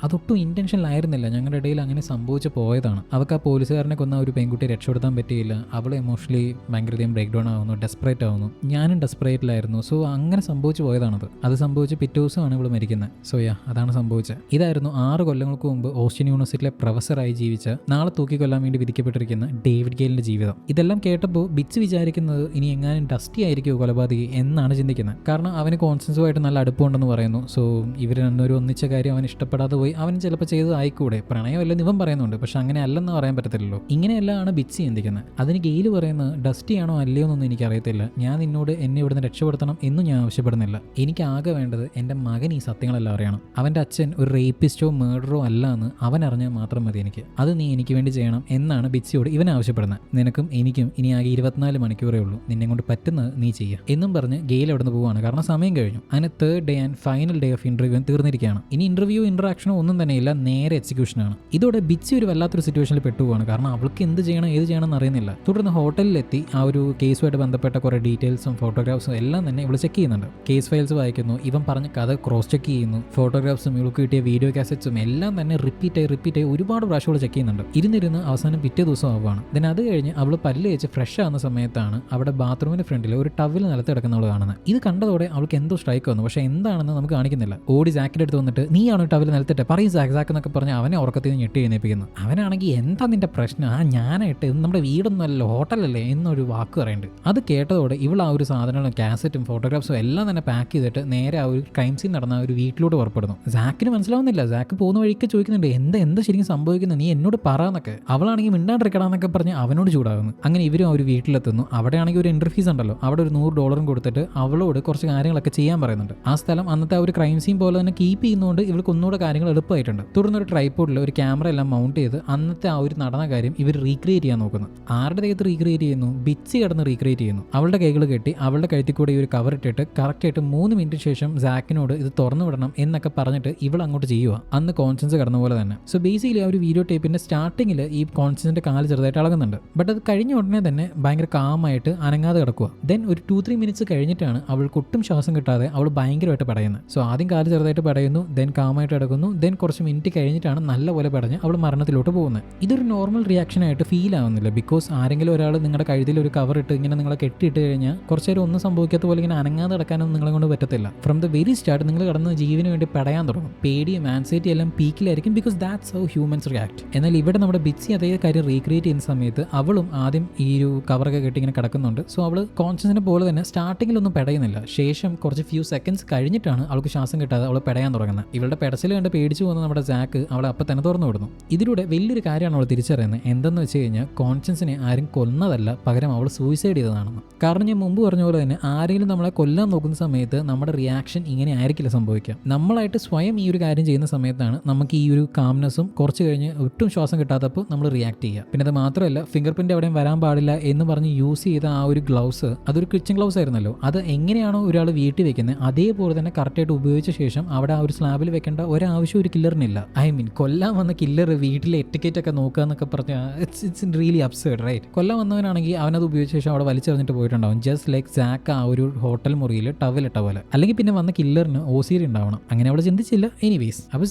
അതൊട്ടും ഇന്റൻഷനൽ ആയിരുന്നില്ല, ഞങ്ങളുടെ ഇടയിൽ അങ്ങനെ സംഭവിച്ചു പോയതാണ്. അവർക്ക് ആ പോലീസുകാരനെ കൊന്ന ഒരു പെൺകുട്ടിയെ രക്ഷപ്പെടുത്താൻ പറ്റിയില്ല. അവൾ എമോഷണലി ഭയങ്കരധികം ബ്രേക്ക് ഡൗൺ ആവുന്നു, ഡെസ്പറേറ്റ് ആവുന്നു. ഞാനും ഡെസ്പറേറ്റിലായിരുന്നു. സോ അങ്ങനെ സംഭവിച്ചു പോയതാണത്. അത് സംഭവിച്ച് പിറ്റേ ദിവസമാണ് ഇവൾ മരിക്കുന്നത്. സോ അതാണ് സംഭവിച്ചത്. ഇതായിരുന്നു 6 കൊല്ലങ്ങൾക്ക് മുമ്പ് ഓസ്റ്റിൻ യൂണിവേഴ്സിറ്റിയിലെ പ്രൊഫസറായി ജീവിച്ച, നാളെ തൂക്കിക്കൊല്ലാൻ വേണ്ടി വിധിക്കപ്പെട്ടിരിക്കുന്ന ഡേവിഡ് ഗെയിലിന്റെ ജീവിതം. ഇതെല്ലാം കേട്ടപ്പോൾ ബിച്ച് വിചാരിക്കുന്നത് ഇനി എങ്ങാനും ഡസ്റ്റി ആയിരിക്കുമോ കൊലപാതകി എന്നാണ് ചിന്തിക്കുന്നത്. കാരണം അവന് കോൺസ്റ്റൻസുമായിട്ട് നല്ല അടുപ്പമുണ്ടെന്ന് പറയുന്നു. സോ ഇവർ രണ്ടുപേരും ഒന്നിച്ച കാര്യം അവൻ ഇഷ്ടപ്പെടാതെ പോയി. അവൻ ചിലപ്പോൾ ചെയ്തത് ആയിക്കൂടെ, പ്രണയമല്ലെന്ന് ഇവൻ പറയുന്നുണ്ട്. പക്ഷെ അങ്ങനെ അല്ലെന്ന് പറയാൻ പറ്റത്തില്ലല്ലോ. ഇങ്ങനെയെല്ലാം ബിച്ച് ചിന്തിക്കുന്നത്. അതിന് ഗെയിൽ പറയുന്നത് ഡസ്റ്റിയാണോ അല്ലയോ എന്നൊന്നും എനിക്കറിയത്തില്ല. ഞാൻ നിന്നോട് എന്നെ ഇവിടുന്ന് രക്ഷപ്പെടുത്തണം എന്നും ഞാൻ ആവശ്യപ്പെടുന്നില്ല. എനിക്ക് ആകെ വേണ്ടത് എൻ്റെ മകൻ ഈ സത്യങ്ങളെല്ലാം അറിയണം. അവൻ്റെ അച്ഛൻ ഒരു റേപ്പിസ്റ്റോ മേർഡറോ അല്ല എന്ന് അവൻ അറിഞ്ഞാൽ മാത്രം മതി എനിക്ക്. അത് നീ എനിക്ക് വേണ്ടി ചെയ്യണം എന്നാണ് ബിച്ചിയോട് ഇവൻ ആവശ്യപ്പെടുന്നത്. നിനക്കും എനിക്കും ഇനി ആകെ 24 മണിക്കൂറേ ഉള്ളൂ. നിന്നെ കൊണ്ട് പറ്റുന്നത് നീ ചെയ്യുക എന്നും പറഞ്ഞ് ഗെയിൽ അവിടെ നിന്ന് പോവാണ്. കാരണം സമയം കഴിഞ്ഞു. അങ്ങനെ 3rd day and final day of interview തീർന്നിരിക്കുകയാണ്. ഇനി ഇന്റർവ്യൂ ഇന്ററാക്ഷനോ ഒന്നും തന്നെയില്ല, നേരെ എക്സിക്യൂഷനാണ്. ഇതോടെ ബിച്ചി ഒരു വല്ലാത്തൊരു സിറ്റുവേഷനിൽ പെട്ടുപോവാണ്. കാരണം അവൾക്ക് എന്ത് ചെയ്യണം ഏത് ചെയ്യണം എന്ന് അറിയുന്നില്ല. തുടർന്ന് ഹോട്ടലിലെത്തി ആ ഒരു കേസുമായിട്ട് ബന്ധപ്പെട്ട കുറേ ഡീറ്റെയിൽസും ഫോട്ടോഗ്രാഫ്സും എല്ലാം തന്നെ ഇവൾ ചെക്ക് ചെയ്യുന്നുണ്ട്. കേസ് ഫയൽസ് വായിക്കുന്നു. ഇവൻ പറഞ്ഞ കഥ ക്രോസ് ചെക്ക് ചെയ്യുന്നു. ഫോട്ടോഗ്രാഫ്സും ഇവൾക്ക് കിട്ടിയ വീഡിയോ കാസറ്റ്സും എല്ലാം തന്നെ റിപ്പീറ്റ് ആയി ഒരുപാട് പ്രാവശ്യം അവൾ ചെക്ക് ചെയ്യുന്നുണ്ട്. ഇരുന്നിരുന്ന് അവസാനം പിറ്റേ ദിവസം ആവുകയാണ്. ദെൻ അത് കഴിഞ്ഞ് അവൾ പല്ല് വെച്ച് ഫ്രഷ് ആവുന്ന സമയത്താണ് അവിടെ ബാത്റൂമിന്റെ ഫ്രണ്ടിൽ ഒരു ടവൽ നിലത്ത് കിടക്കുന്നവൾ കാണുന്നത്. ഇത് കണ്ടതോടെ അവൾക്ക് എന്തോ സ്ട്രൈക്ക് വന്നു. പക്ഷെ എന്താണെന്ന് നമുക്ക് കാണിക്കുന്നില്ല. ഓടി ജാക്കിന്റെ അടുത്ത് വന്നിട്ട് നീയാണ് ടവൽ നിലത്തിട്ട് പറയും സാക്ക് എന്നൊക്കെ പറഞ്ഞ് അവനെ ഉറക്കത്തിൽ നിന്ന് ഞെട്ടി എഴുന്നേപ്പിക്കുന്നു. അവനാണെങ്കിൽ എന്താ നിന്റെ പ്രശ്നം, ഞാനായിട്ട് നമ്മുടെ വീടൊന്നും അല്ലല്ലോ ഹോട്ടലല്ലേ എന്നൊരു വാക്ക് പറയുന്നുണ്ട്. അത് കേട്ടതോടെ ഇവൾ ആ ഒരു സാധനങ്ങളും കാസറ്റും ഫോട്ടോഗ്രാഫ്സും എല്ലാം തന്നെ പാക്ക് ചെയ്തിട്ട് നേരെ ആ ഒരു ക്രൈം സീൻ നടന്ന ഒരു വീട്ടിലോട്ട് പുറപ്പെടുന്നു. സാക്കിന് മനസ്സിലാവുന്നില്ല. സാക്ക് പോകുന്ന വഴിക്ക് ചോദിക്കുന്നുണ്ട് എന്താ ശരിക്കും സംഭവിക്കുന്നത്, നീ എന്നോട് പറയാന്നൊക്കെ. അവളാണെങ്കിൽ മിണ്ടാണ്ടിരിക്കണമെന്നൊക്കെ പറഞ്ഞ് അവനോട് ചൂടാകുന്നു. അങ്ങനെ ഇവരും ആ ഒരു വീട്ടിലെത്തുന്നു. അവിടെയാണെങ്കിൽ ഒരു എൻട്രി ഫീസ് ഉണ്ടല്ലോ, അവിടെ ഒരു $100 കൊടുത്തിട്ട് അവളോട് കുറച്ച് കാര്യങ്ങളൊക്കെ ചെയ്യാൻ പറയുന്നുണ്ട്. ആ സ്ഥലം അന്നത്തെ ആ ഒരു ക്രൈം സീൻ പോലെ തന്നെ കീപ്പ് ചെയ്യുന്നതുകൊണ്ട് ഇവൾക്ക് ഒന്നുകൂടെ കാര്യങ്ങൾ എളുപ്പമായിട്ടുണ്ട്. തുടർന്ന് ഒരു ട്രൈപോഡിൽ ഒരു ക്യാമറ എല്ലാം മൗണ്ട് ചെയ്ത് അന്നത്തെ ആ ഒരു നടന്ന കാര്യം ഇവർ റീക്രിയേറ്റ് ചെയ്യാൻ നോക്കുന്നു. ആരുടെ ദേഹത്ത് റീക്രിയേറ്റ് ചെയ്യുന്നു? ബിച്ചി കിടന്ന് റീക്രിയേറ്റ് ചെയ്യുന്നു. അവളുടെ കൈകൾ കെട്ടി അവളുടെ കഴുത്തിൽ കൂടെ ഈ ഒരു കവർ ഇട്ടിട്ട് കറക്റ്റായിട്ട് 3 മിനിറ്റ് ശേഷം സാക്കിനോട് ഇത് തുറന്നു വിടണം എന്നൊക്കെ പറഞ്ഞിട്ട് ഇവൾ അങ്ങോട്ട് ചെയ്യുക. അന്ന് കോൺഷ്യൻസ് കടന്ന പോലെ തന്നെ. സോ ബേസിക്കലി ആ ഒരു വീഡിയോ ടേപ്പിന്റെ സ്റ്റാർട്ടിങ്ങിൽ ഈ കോൺഷ്യൻസിന്റെ കാല് ചെറുതായിട്ട് ഇളകുന്നുണ്ട്. ബട്ട് അത് കഴിഞ്ഞ ഉടനെ തന്നെ ഭയങ്കര കാമായിട്ട് അനങ്ങാതെ കിടക്കുക. ദെൻ ഒരു 2-3 മിനിറ്റ്സ് കഴിഞ്ഞിട്ടാണ് അവൾക്ക് ഒട്ടും ശ്വാസം കിട്ടാതെ അവൾ ഭയങ്കരമായിട്ട് പടയുന്നത്. സോ ആദ്യം കാല് ചെറുതായിട്ട് പടയുന്നു, ദെൻ കാമായിട്ട് കിടക്കുന്നു, ദെൻ കുറച്ച് മിനിറ്റ് കഴിഞ്ഞിട്ടാണ് നല്ലപോലെ പടഞ്ഞ് അവൾ മരണത്തിലോട്ട് പോകുന്നത്. ഇതൊരു നോർമൽ റിയാക്ഷൻ ആയിട്ട് ഫീൽ ആവുന്നില്ല. ബിക്കോസ് ആരെങ്കിലും ഒരാൾ നിങ്ങളുടെ കഴുത്തിൽ ഒരു കവർ ഇട്ട് ഇങ്ങനെ നിങ്ങളെ കെട്ടിയിട്ട് കഴിഞ്ഞാൽ കുറച്ച് നേരം ഒന്നും സംഭവിക്കാത്ത പോലെ ഇങ്ങനെ അനങ്ങാതെ കിടക്കാനൊന്നും നിങ്ങളെ കൊണ്ട് പറ്റത്തില്ല. ഫ്രം ദ വെരി സ്റ്റാർട്ട് നിങ്ങൾ കടന്ന് ജീവന് വേണ്ടി പടയാൻ തുടങ്ങും. പേടിയും ആൻസൈറ്റി എല്ലാം പീക്കിലായിരിക്കും. Because that's how humans react. എന്നാൽ ഇവിടെ നമ്മുടെ ബിച്ചി അതേ കാര്യം റീക്രിയേറ്റ് ചെയ്യുന്ന സമയത്ത് അവളും ആദ്യം ഈ ഒരു കവറൊക്കെ കെട്ടി ഇങ്ങനെ കിടക്കുന്നുണ്ട്. സോ അവൾ കോൺഷ്യസിനെ പോലെ തന്നെ സ്റ്റാർട്ടിങ്ങിലൊന്നും പെടയുന്നില്ല. ശേഷം കുറച്ച് ഫ്യൂ സെക്കൻഡ്സ് കഴിഞ്ഞിട്ടാണ് അവൾക്ക് ശ്വാസം കിട്ടാതെ അവൾ പെടയാൻ തുടങ്ങുന്നത്. ഇവളുടെ പെടച്ചിൽ കണ്ട് പേടിച്ചു പോകുന്ന നമ്മുടെ സാക്ക് അവളെ അപ്പം തന്നെ തുറന്നു വിടുന്നു. ഇതിലൂടെ വലിയൊരു കാര്യമാണ് അവൾ തിരിച്ചറിയുന്നത്. എന്തെന്ന് വെച്ച് കഴിഞ്ഞാൽ കോൺഷ്യൻസിനെ ആരും കൊന്നതല്ല, പകരം അവൾ സൂയിസൈഡ് ചെയ്തതാണെന്ന്. കാരണം ഞാൻ മുമ്പ് പറഞ്ഞ പോലെ തന്നെ ആരെങ്കിലും നമ്മളെ കൊല്ലാൻ നോക്കുന്ന സമയത്ത് നമ്മുടെ റിയാക്ഷൻ ഇങ്ങനെ ആയിരിക്കില്ല സംഭവിക്കുക. നമ്മളായിട്ട് സ്വയം ഈ ഒരു കാര്യം ചെയ്യുന്ന സമയത്താണ് നമുക്ക് ഈ ഒരു കാംനെസ്സും കുറച്ച് കഴിഞ്ഞ് ഒട്ടും ശ്വാസം കിട്ടാത്തപ്പോൾ നമ്മൾ റിയാക്ട് ചെയ്യുക. പിന്നെ അത് മാത്രമല്ല ഫിംഗർ പ്രിന്റ് എവിടെയും വരാൻ പാടില്ല എന്ന് പറഞ്ഞ് യൂസ് ചെയ്ത ചെയ്ത ആ ഒരു ഗ്ലൗസ് അതൊരു കിച്ചൺ ഗ്ലൗസ് ആയിരുന്നല്ലോ. അത് എങ്ങനെയാണോ ഒരാൾ വീട്ടിൽ വെക്കുന്നത് അതേപോലെ തന്നെ കറക്റ്റായിട്ട് ഉപയോഗിച്ച ശേഷം അവിടെ ആ ഒരു സ്ലാബിൽ വെക്കേണ്ട ഒരാവശ്യം ഒരു കില്ലറിനില്ല. ഐ മീൻ കൊല്ലാൻ വന്ന കില്ലർ വീട്ടിലെ എറ്റിക്കറ്റ് ഒക്കെ നോക്കുക എന്നൊക്കെ പറഞ്ഞാൽ ഇറ്റ്സ് റിയലി അബ്സേർഡ് റൈറ്റ്. കൊല്ലാൻ വന്നവനാണെങ്കിൽ അവനത് ഉപയോഗിച്ച ശേഷം അവിടെ വലിച്ചെറിഞ്ഞിട്ട് പോയിട്ടുണ്ടാവും. ജസ്റ്റ് ലൈക്ക് സാക്ക് ആ ഒരു ഹോട്ടൽ മുറിയിൽ ടവലിട്ട പോലെ. അല്ലെങ്കിൽ പിന്നെ വന്ന കില്ലറിന് ഓസീരി ഉണ്ടാവണം. അങ്ങനെ അവിടെ ചിന്തിച്ചില്ല. എനിവേസ് അപ്പോൾ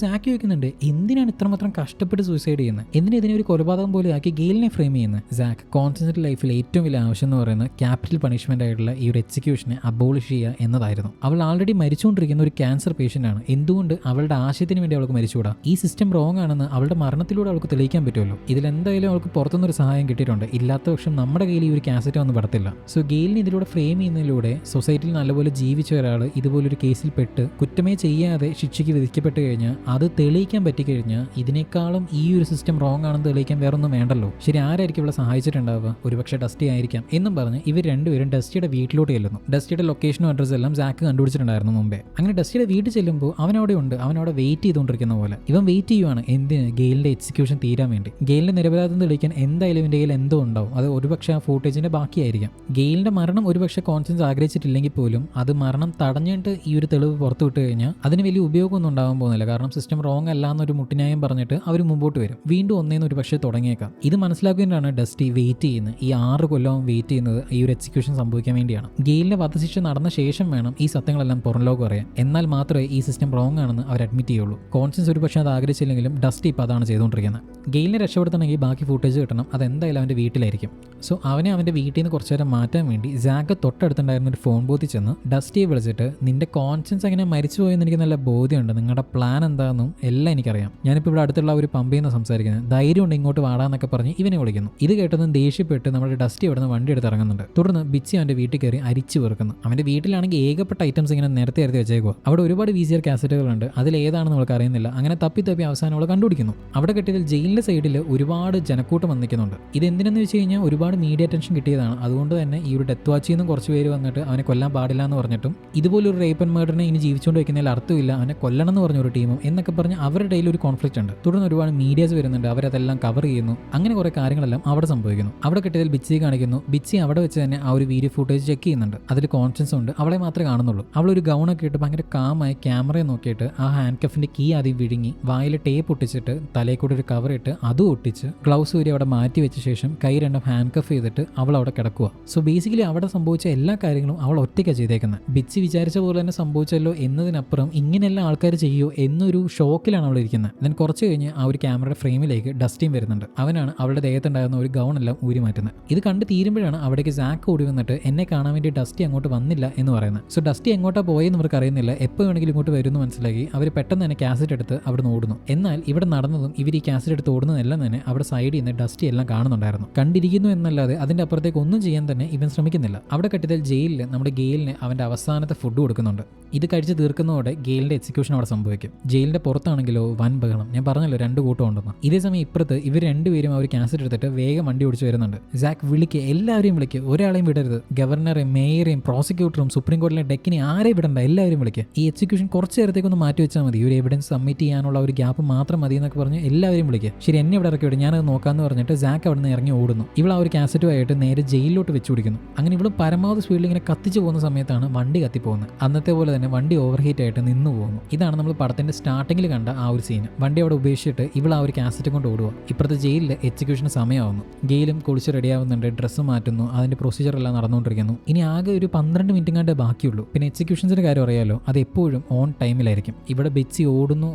സാക്ക് ചോദിക്കുന്നുണ്ട് എന്തിനാണ് ഇത്രമാത്രം കഷ്ടപ്പെട്ട് സൂസൈഡ് ചെയ്യുന്നത്, എന്തിനാ ഇതിനെ ഒരു കൊലപാതകം പോലെ ആക്കി ഗെയിലിനെ ഫ്രെയിം ചെയ്യുന്നത്. സാക്ക് കോൺസെൻട്രേറ്റ് ലൈഫിൽ ഏറ്റവും വലിയ ആവശ്യം എന്ന് പറയുന്നത് ക്യാപിറ്റൽ പണിഷ്മെന്റ് ആയിട്ടുള്ള ഈ ഒരു എക്സിക്യൂഷനെ അബോളിഷ് ചെയ്യുക എന്നതായിരുന്നു. അവൾ ആൾറെഡി മരിച്ചുകൊണ്ടിരിക്കുന്ന ഒരു ക്യാൻസർ പേഷ്യന്റ് ആണ്. എന്തുകൊണ്ട് അവളുടെ ആശയത്തിന് വേണ്ടി അവൾക്ക് മരിച്ചുകൂടാ? ഈ സിസ്റ്റം റോങ് ആണെന്ന് അവളുടെ മരണത്തിലൂടെ അവൾക്ക് തെളിയിക്കാൻ പറ്റുമല്ലോ. ഇതിലെന്തായാലും അവൾക്ക് പുറത്തുനിന്നൊരു സഹായം കിട്ടിയിട്ടുണ്ട്. ഇല്ലാത്ത പക്ഷം നമ്മുടെ കയ്യിൽ ഈ ഒരു കാസറ്റ് ഒന്നും പെടത്തില്ല. സോ ഗെയിലിനെ ഇതിലൂടെ ഫ്രെയിം ചെയ്യുന്നതിലൂടെ സൊസൈറ്റിയിൽ നല്ലപോലെ ജീവിച്ച ഒരാൾ ഇതുപോലൊരു കേസിൽ പെട്ട് കുറ്റമേ ചെയ്യാതെ ശിക്ഷയ്ക്ക് വിധിക്കപ്പെട്ട് കഴിഞ്ഞാൽ അത് തെളിയിക്കാൻ പറ്റിക്കഴിഞ്ഞാൽ ഇതിനേക്കാളും ഈ ഒരു സിസ്റ്റം റോങ് ആണെന്ന് തെളിയിക്കാൻ വേറൊന്നും വേണ്ടല്ലോ. ശരി, ആരായിരിക്കും ഇവിടെ സഹായിച്ചിട്ടുണ്ടാവുക? ഒരുപക്ഷെ ഡസ്റ്റി ആയിരിക്കാം എന്നും പറഞ്ഞ് ഇവർ രണ്ടുപേരും ഡസ്റ്റിയുടെ വീട്ടിലോട്ട് ചെല്ലുന്നു. ഡസ്റ്റിയുടെ ലൊക്കേഷനും അഡ്രസ്സും എല്ലാം സാക്ക് കണ്ടുപിടിച്ചിട്ടുണ്ടായിരുന്നു മുമ്പേ. അങ്ങനെ ഡസ്റ്റിയുടെ വീട്ടിൽ ചെല്ലുമ്പോൾ അവനവിടെ ഉണ്ട്. അവനവിടെ വെയിറ്റ് ചെയ്തുകൊണ്ടിരിക്കുന്ന പോലെ. ഇവൻ വെയിറ്റ് ചെയ്യുവാണ്. എന്തിന്? ഗെയിലിന്റെ എക്സിക്യൂഷൻ തീരാൻ വേണ്ടി. ഗെയിലിന്റെ നിരപരാധിത്വം തെളിയിക്കാൻ എന്തായാലും ഇവന്റെ കയ്യിൽ എന്തോ ഉണ്ടാവും. അത് ഒരുപക്ഷെ ആ ഫൂട്ടേജിന്റെ ബാക്കിയായിരിക്കാം. ഗെയിലിന്റെ മരണം ഒരുപക്ഷെ കോൺഷ്യൻസ് ആഗ്രഹിച്ചിട്ടില്ലെങ്കിൽ പോലും അത് മരണം തടഞ്ഞിട്ട് ഈ ഒരു തെളിവ് പുറത്തു വിട്ട് കഴിഞ്ഞാൽ അതിന് വലിയ ഉപയോഗമൊന്നും ഉണ്ടാകാൻ പോകുന്നില്ല. കാരണം സിസ്റ്റം റോങ് അല്ല എന്നൊരു മുട്ടിനായം പറഞ്ഞിട്ട് അവർ മുമ്പോട്ട് വരും. വീണ്ടും ഒന്നേന്ന് ഒരു പക്ഷേ തുടങ്ങിയേക്കാം. ഇത് മനസ്സിലാക്കിയാണ് ഡസ്റ്റി വെയിറ്റ് ചെയ്യുന്നത്. ഈ 6 കൊല്ലവും വെയിറ്റ് ചെയ്യുന്നത് ഈ ഒരു എക്സിക്യൂഷൻ സംഭവിക്കാൻ വേണ്ടിയാണ്. ഗെയിലിന്റെ വധശിക്ഷ നടന്ന ശേഷം വേണം ഈ സത്യങ്ങളെല്ലാം പുറം ലോകം അറിയാൻ. എന്നാൽ മാത്രമേ ഈ സിസ്റ്റം റോങ് ആണെന്ന് അവർ അഡ്മിറ്റ് ചെയ്യുള്ളൂ. കോൺഷ്യൻസ് ഒരു പക്ഷേ അത് ആഗ്രഹിച്ചില്ലെങ്കിലും ഡസ്റ്റി ഇപ്പോൾ അതാണ് ചെയ്തുകൊണ്ടിരിക്കുന്നത്. ഗെയിലിനെ രക്ഷപ്പെടുത്തണമെങ്കിൽ ബാക്കി ഫുട്ടേജ് കിട്ടണം. അതെന്തായാലും അവൻ്റെ വീട്ടിലായിരിക്കും. സോ അവനെ അവൻ്റെ വീട്ടിൽ നിന്ന് കുറച്ചു നേരം മാറ്റാൻ വേണ്ടി സാക്ക് തൊട്ടടുത്തുണ്ടായിരുന്ന ഒരു ഫോൺ ബൂത്തിൽ ചെന്ന് ഡസ്റ്റിയെ വിളിച്ചിട്ട് നിന്റെ കോൺഷ്യൻസ് എങ്ങനെ മരിച്ചു പോയെന്ന് എനിക്ക് നല്ല ബോധ്യമുണ്ട്, നിങ്ങളുടെ പ്ലാൻ എന്താണെന്നും എല്ലാം എനിക്കറിയാം. ഞാനിപ്പോൾ ഇവിടെ അടുത്തുള്ള ഒരു പമ്പിൽ നിന്ന് സംസാരിക്കുന്നത്, ധൈര്യമുണ്ട് ഇങ്ങോട്ട് വാടാന്നൊക്കെ പറഞ്ഞ് ഇവനെ വിളിക്കുന്നു. ഇത് കേട്ടതും ദേഷ്യപ്പെട്ട് നമ്മുടെ ഡസ്റ്റി അവിടെ നിന്ന് വണ്ടി എടുത്ത് ഇറങ്ങുന്നുണ്ട്. തുടർന്ന് ബിച്ചി അവൻ്റെ വീട്ടിൽ കയറി അരിച്ചു വെറുക്കുന്നു. അവൻ്റെ വീട്ടിലാണെങ്കിൽ ഏകപ്പെട്ട ഐറ്റംസ് ഇങ്ങനെ നേരത്തെ വെച്ചേക്കുക. അവിടെ ഒരുപാട് VCR കാസറ്റുകളുണ്ട്. അതിലേതാണെന്ന് അവൾക്ക് അറിയുന്നില്ല. അങ്ങനെ തപ്പി അവസാനം അവൾ കണ്ടുപിടിക്കുന്നു. അവിടെ കിട്ടിയതിൽ ജയിലിന്റെ സൈഡിൽ ഒരുപാട് ജനക്കൂട്ടം വന്നിരിക്കുന്നുണ്ട്. ഇതെന്തിനെന്ന് വെച്ച് കഴിഞ്ഞാൽ ഒരുപാട് മീഡിയ അറ്റൻഷൻ കിട്ടിയതാണ്. അതുകൊണ്ട് തന്നെ ഈ ഒരു ഡെത്ത് വാച്ചിൽ നിന്നും കുറച്ച് പേര് വന്നിട്ട് അവനെ കൊല്ലാൻ പാടില്ല എന്ന് പറഞ്ഞിട്ടും ഇതുപോലൊരു റേപ്പ് ആൻഡ് മർഡറിനെ ഇനി ജീവിച്ചുകൊണ്ട് വെക്കുന്നതിൽ അർത്ഥമില്ല, അവനെ കൊല്ലണം എന്ന് പറഞ്ഞ ഒരു ടീമും എന്നൊക്കെ പറഞ്ഞ് അവരുടെ ഇടയിൽ ഒരു കോൺഫ്ലിക്റ്റ് ഉണ്ട്. തുടർന്ന് ഒരുപാട് മീഡിയാസ് വരുന്നുണ്ട്. അവരതെല്ലാം കവർ ചെയ്യുന്നു. അങ്ങനെ കുറെ കാര്യങ്ങളെല്ലാം അവിടെ സംഭവിക്കുന്നു. അവിടെ കിട്ടിയതിൽ ബിച്ചിയെ കാണിക്കുന്നു. ബിച്ചി അവിടെ വെച്ച് തന്നെ ആ ഒരു വീഡിയോ ഫുട്ടേജ് ചെക്ക് ചെയ്യുന്നുണ്ട്. അതിൽ കോൺഷ്യൻസ് ഉണ്ട്. അവളെ മാത്രമേ കാണുന്നുള്ളൂ. അവളൊരു ഗൗണൊക്കെ ഇട്ട് ഭയങ്കര കാമായി ക്യാമറയെ നോക്കിയിട്ട് ആ ഹാൻഡ് കഫിന്റെ കീ ആദ്യം വിഴുങ്ങി വായിൽ ടേപ്പ് ഒട്ടിച്ചിട്ട് തലയിൽ കൂടെ ഒരു കവർ ഇട്ട് അതും ഒട്ടിച്ച് ഗ്ലൗസ് വരെ അവിടെ മാറ്റി വെച്ച ശേഷം കൈ രണ്ടും ഹാൻഡ് കഫ് ചെയ്തിട്ട് അവൾ അവിടെ കിടക്കുക. സോ ബേസിക്കലി അവിടെ സംഭവിച്ച എല്ലാ കാര്യങ്ങളും അവൾ ഒറ്റയ്ക്കാണ് ചെയ്തേക്കുന്നത്. ബിച്ചി വിചാരിച്ച പോലെ തന്നെ സംഭവിച്ചല്ലോ എന്നതിനപ്പുറം ഇങ്ങനെയെല്ലാം ആൾക്കാർ ചെയ്യുമോ എന്നൊരു ഷോക്കിലാണ് അവൾ ഇരിക്കുന്നത്. ദെൻ കുറച്ച് കഴിഞ്ഞ് ആ ഒരു ക്യാമറയുടെ ഫ്രെയിമിലേക്ക് ഡസ്റ്റിൻ വരുന്നുണ്ട്. അവനാണ് അവളുടെ ദേഹത്തുണ്ടായിരുന്ന ഒരു ഗൗൺ എല്ലാം ഊരി മാറ്റുന്നത്. ഇത് കണ്ട് തീരുമ്പോഴാണ് അവിടേക്ക് സാക്ക് ഓടി വന്നിട്ട് എന്നെ കാണാൻ വേണ്ടി ഡസ്റ്റി അങ്ങോട്ട് വന്നില്ല എന്ന് പറയുന്നത്. സോ ഡസ്റ്റി എങ്ങോട്ടാ പോയെന്ന് അവർക്ക് അറിയുന്നില്ല. എപ്പോൾ വേണമെങ്കിലും ഇങ്ങോട്ട് വരുമെന്ന് മനസ്സിലാക്കി അവർ പെട്ടെന്ന് തന്നെ കാസറ്റ് എടുത്ത് അവിടെ ഓടുന്നു. എന്നാൽ ഇവിടെ നടന്നതും ഇവർ ഈ കാസറ്റ് എടുത്ത് ഓടുന്നതെല്ലാം തന്നെ അവിടെ സൈഡിൽ നിന്ന് ഡസ്റ്റി എല്ലാം കാണുന്നുണ്ടായിരുന്നു. കണ്ടിരിക്കുന്നു എന്നല്ലാതെ അതിന്റെ അപ്പുറത്തേക്ക് ഒന്നും ചെയ്യാൻ തന്നെ ഇവൻ ശ്രമിക്കുന്നില്ല. അവിടെ കെട്ടിയതിൽ ജയിലിൽ നമ്മുടെ ഗെയിലിന് അവന്റെ അവസാനത്തെ ഫുഡ് കൊടുക്കുന്നുണ്ട്. ഇത് കഴിച്ച് തീർക്കുന്നതോടെ ഗെയിലിന്റെ എക്സിക്യൂഷൻ അവിടെ സംഭവിക്കും. ജയിലിന്റെ പുറത്താണെങ്കിലോ വൻ ബഹളം. ഞാൻ പറഞ്ഞല്ലോ 2 കൂട്ടം ഉണ്ടെന്ന്. ഇതേ സമയം ഇപ്പുറത്ത് ഇവർ രണ്ടുപേരും അവർ കാസറ്റ് എടുത്തിട്ട് വേഗം വണ്ടി ഓടിച്ച് വരുന്നുണ്ട്. സാക്ക് വിളിക്കുക, എല്ലാവരെയും വിളിക്കുക, ഒരാളെയും വിടരുത്. ഗവർണറെയും മേയറെയും പ്രോസിക്യൂട്ടറും സുപ്രീം കോടതിയിലെ ഡെക്കിനെ ആരെയും വിടണ്ട, എല്ലാവരും വിളിക്കുക. ഈ എക്സിക്യൂഷൻ കുറച്ച് നേരത്തേക്കൊന്ന് മാറ്റി വെച്ചാൽ മതി, ഒരു എവിഡൻസ് സബ്മിറ്റ് ചെയ്യാനുള്ള ഒരു ഗ്യാപ്പ് മാത്രം മതി എന്നൊക്കെ പറഞ്ഞ് എല്ലാവരും വിളിക്കുക. ശരി, എന്നെ ഇവിടെ ഇറക്കി വിടും, ഞാനത് നോക്കാമെന്ന് പറഞ്ഞിട്ട് സാക്ക് അവിടെ നിന്ന് ഇറങ്ങി ഓടുന്നു. ഇവൾ ആ ഒരു കാസറ്റുമായിട്ട് നേരെ ജയിലിലോട്ട് വെച്ച് പിടിക്കുന്നു. അങ്ങനെ ഇവളും പരമാവധി സ്പീഡിൽ ഇങ്ങനെ കത്തിച്ചു പോകുന്ന സമയത്താണ് വണ്ടി കത്തിപ്പോകുന്നത്. അന്നത്തെ പോലെ തന്നെ വണ്ടി ഓവർഹീറ്റ് ആയിട്ട് നിന്നു പോകുന്നു. ഇതാണ് നമ്മൾ പടത്തിന്റെ സ്റ്റാർട്ടിങ്ങിൽ കണ്ട ആ ഒരു സീൻ. വണ്ടി അവിടെ ഉപേക്ഷിച്ചിട്ട് ഇവൾ ആ ഒരു കാസറ്റ് കൊണ്ട് ഓടുക. ഇപ്പുറത്തെ ജയിലിൽ എക്സിക്യൂഷന് സമയമാവുന്നു. ഗെയിലും കുളിച്ച് റെഡിയാവുന്നുണ്ട്, ഡ്രസ്സ് മാറ്റുന്നു, അതിന്റെ പ്രൊസീജിയർ എല്ലാം നടന്നുകൊണ്ടിരിക്കുന്നു. ഇനി ആകെ ഒരു 12 മിനിറ്റ് കണ്ടേ ബാക്കിയുള്ളൂ. പിന്നെ എക്സിക്യൂഷൻസിന്റെ കാര്യം അറിയാലോ, അത് എപ്പോഴും ഓൺ ടൈമിലായിരിക്കും. ഇവിടെ ബെച്ചി ഓടുന്നു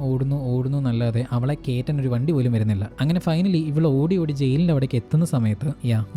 എന്നല്ലാതെ അവളെ കയറ്റാൻ ഒരു വണ്ടി പോലും വരുന്നില്ല. അങ്ങനെ ഫൈനലി ഇവൾ ഓടി ജയിലിന്റെ അവിടേക്ക് എത്തുന്ന സമയത്ത്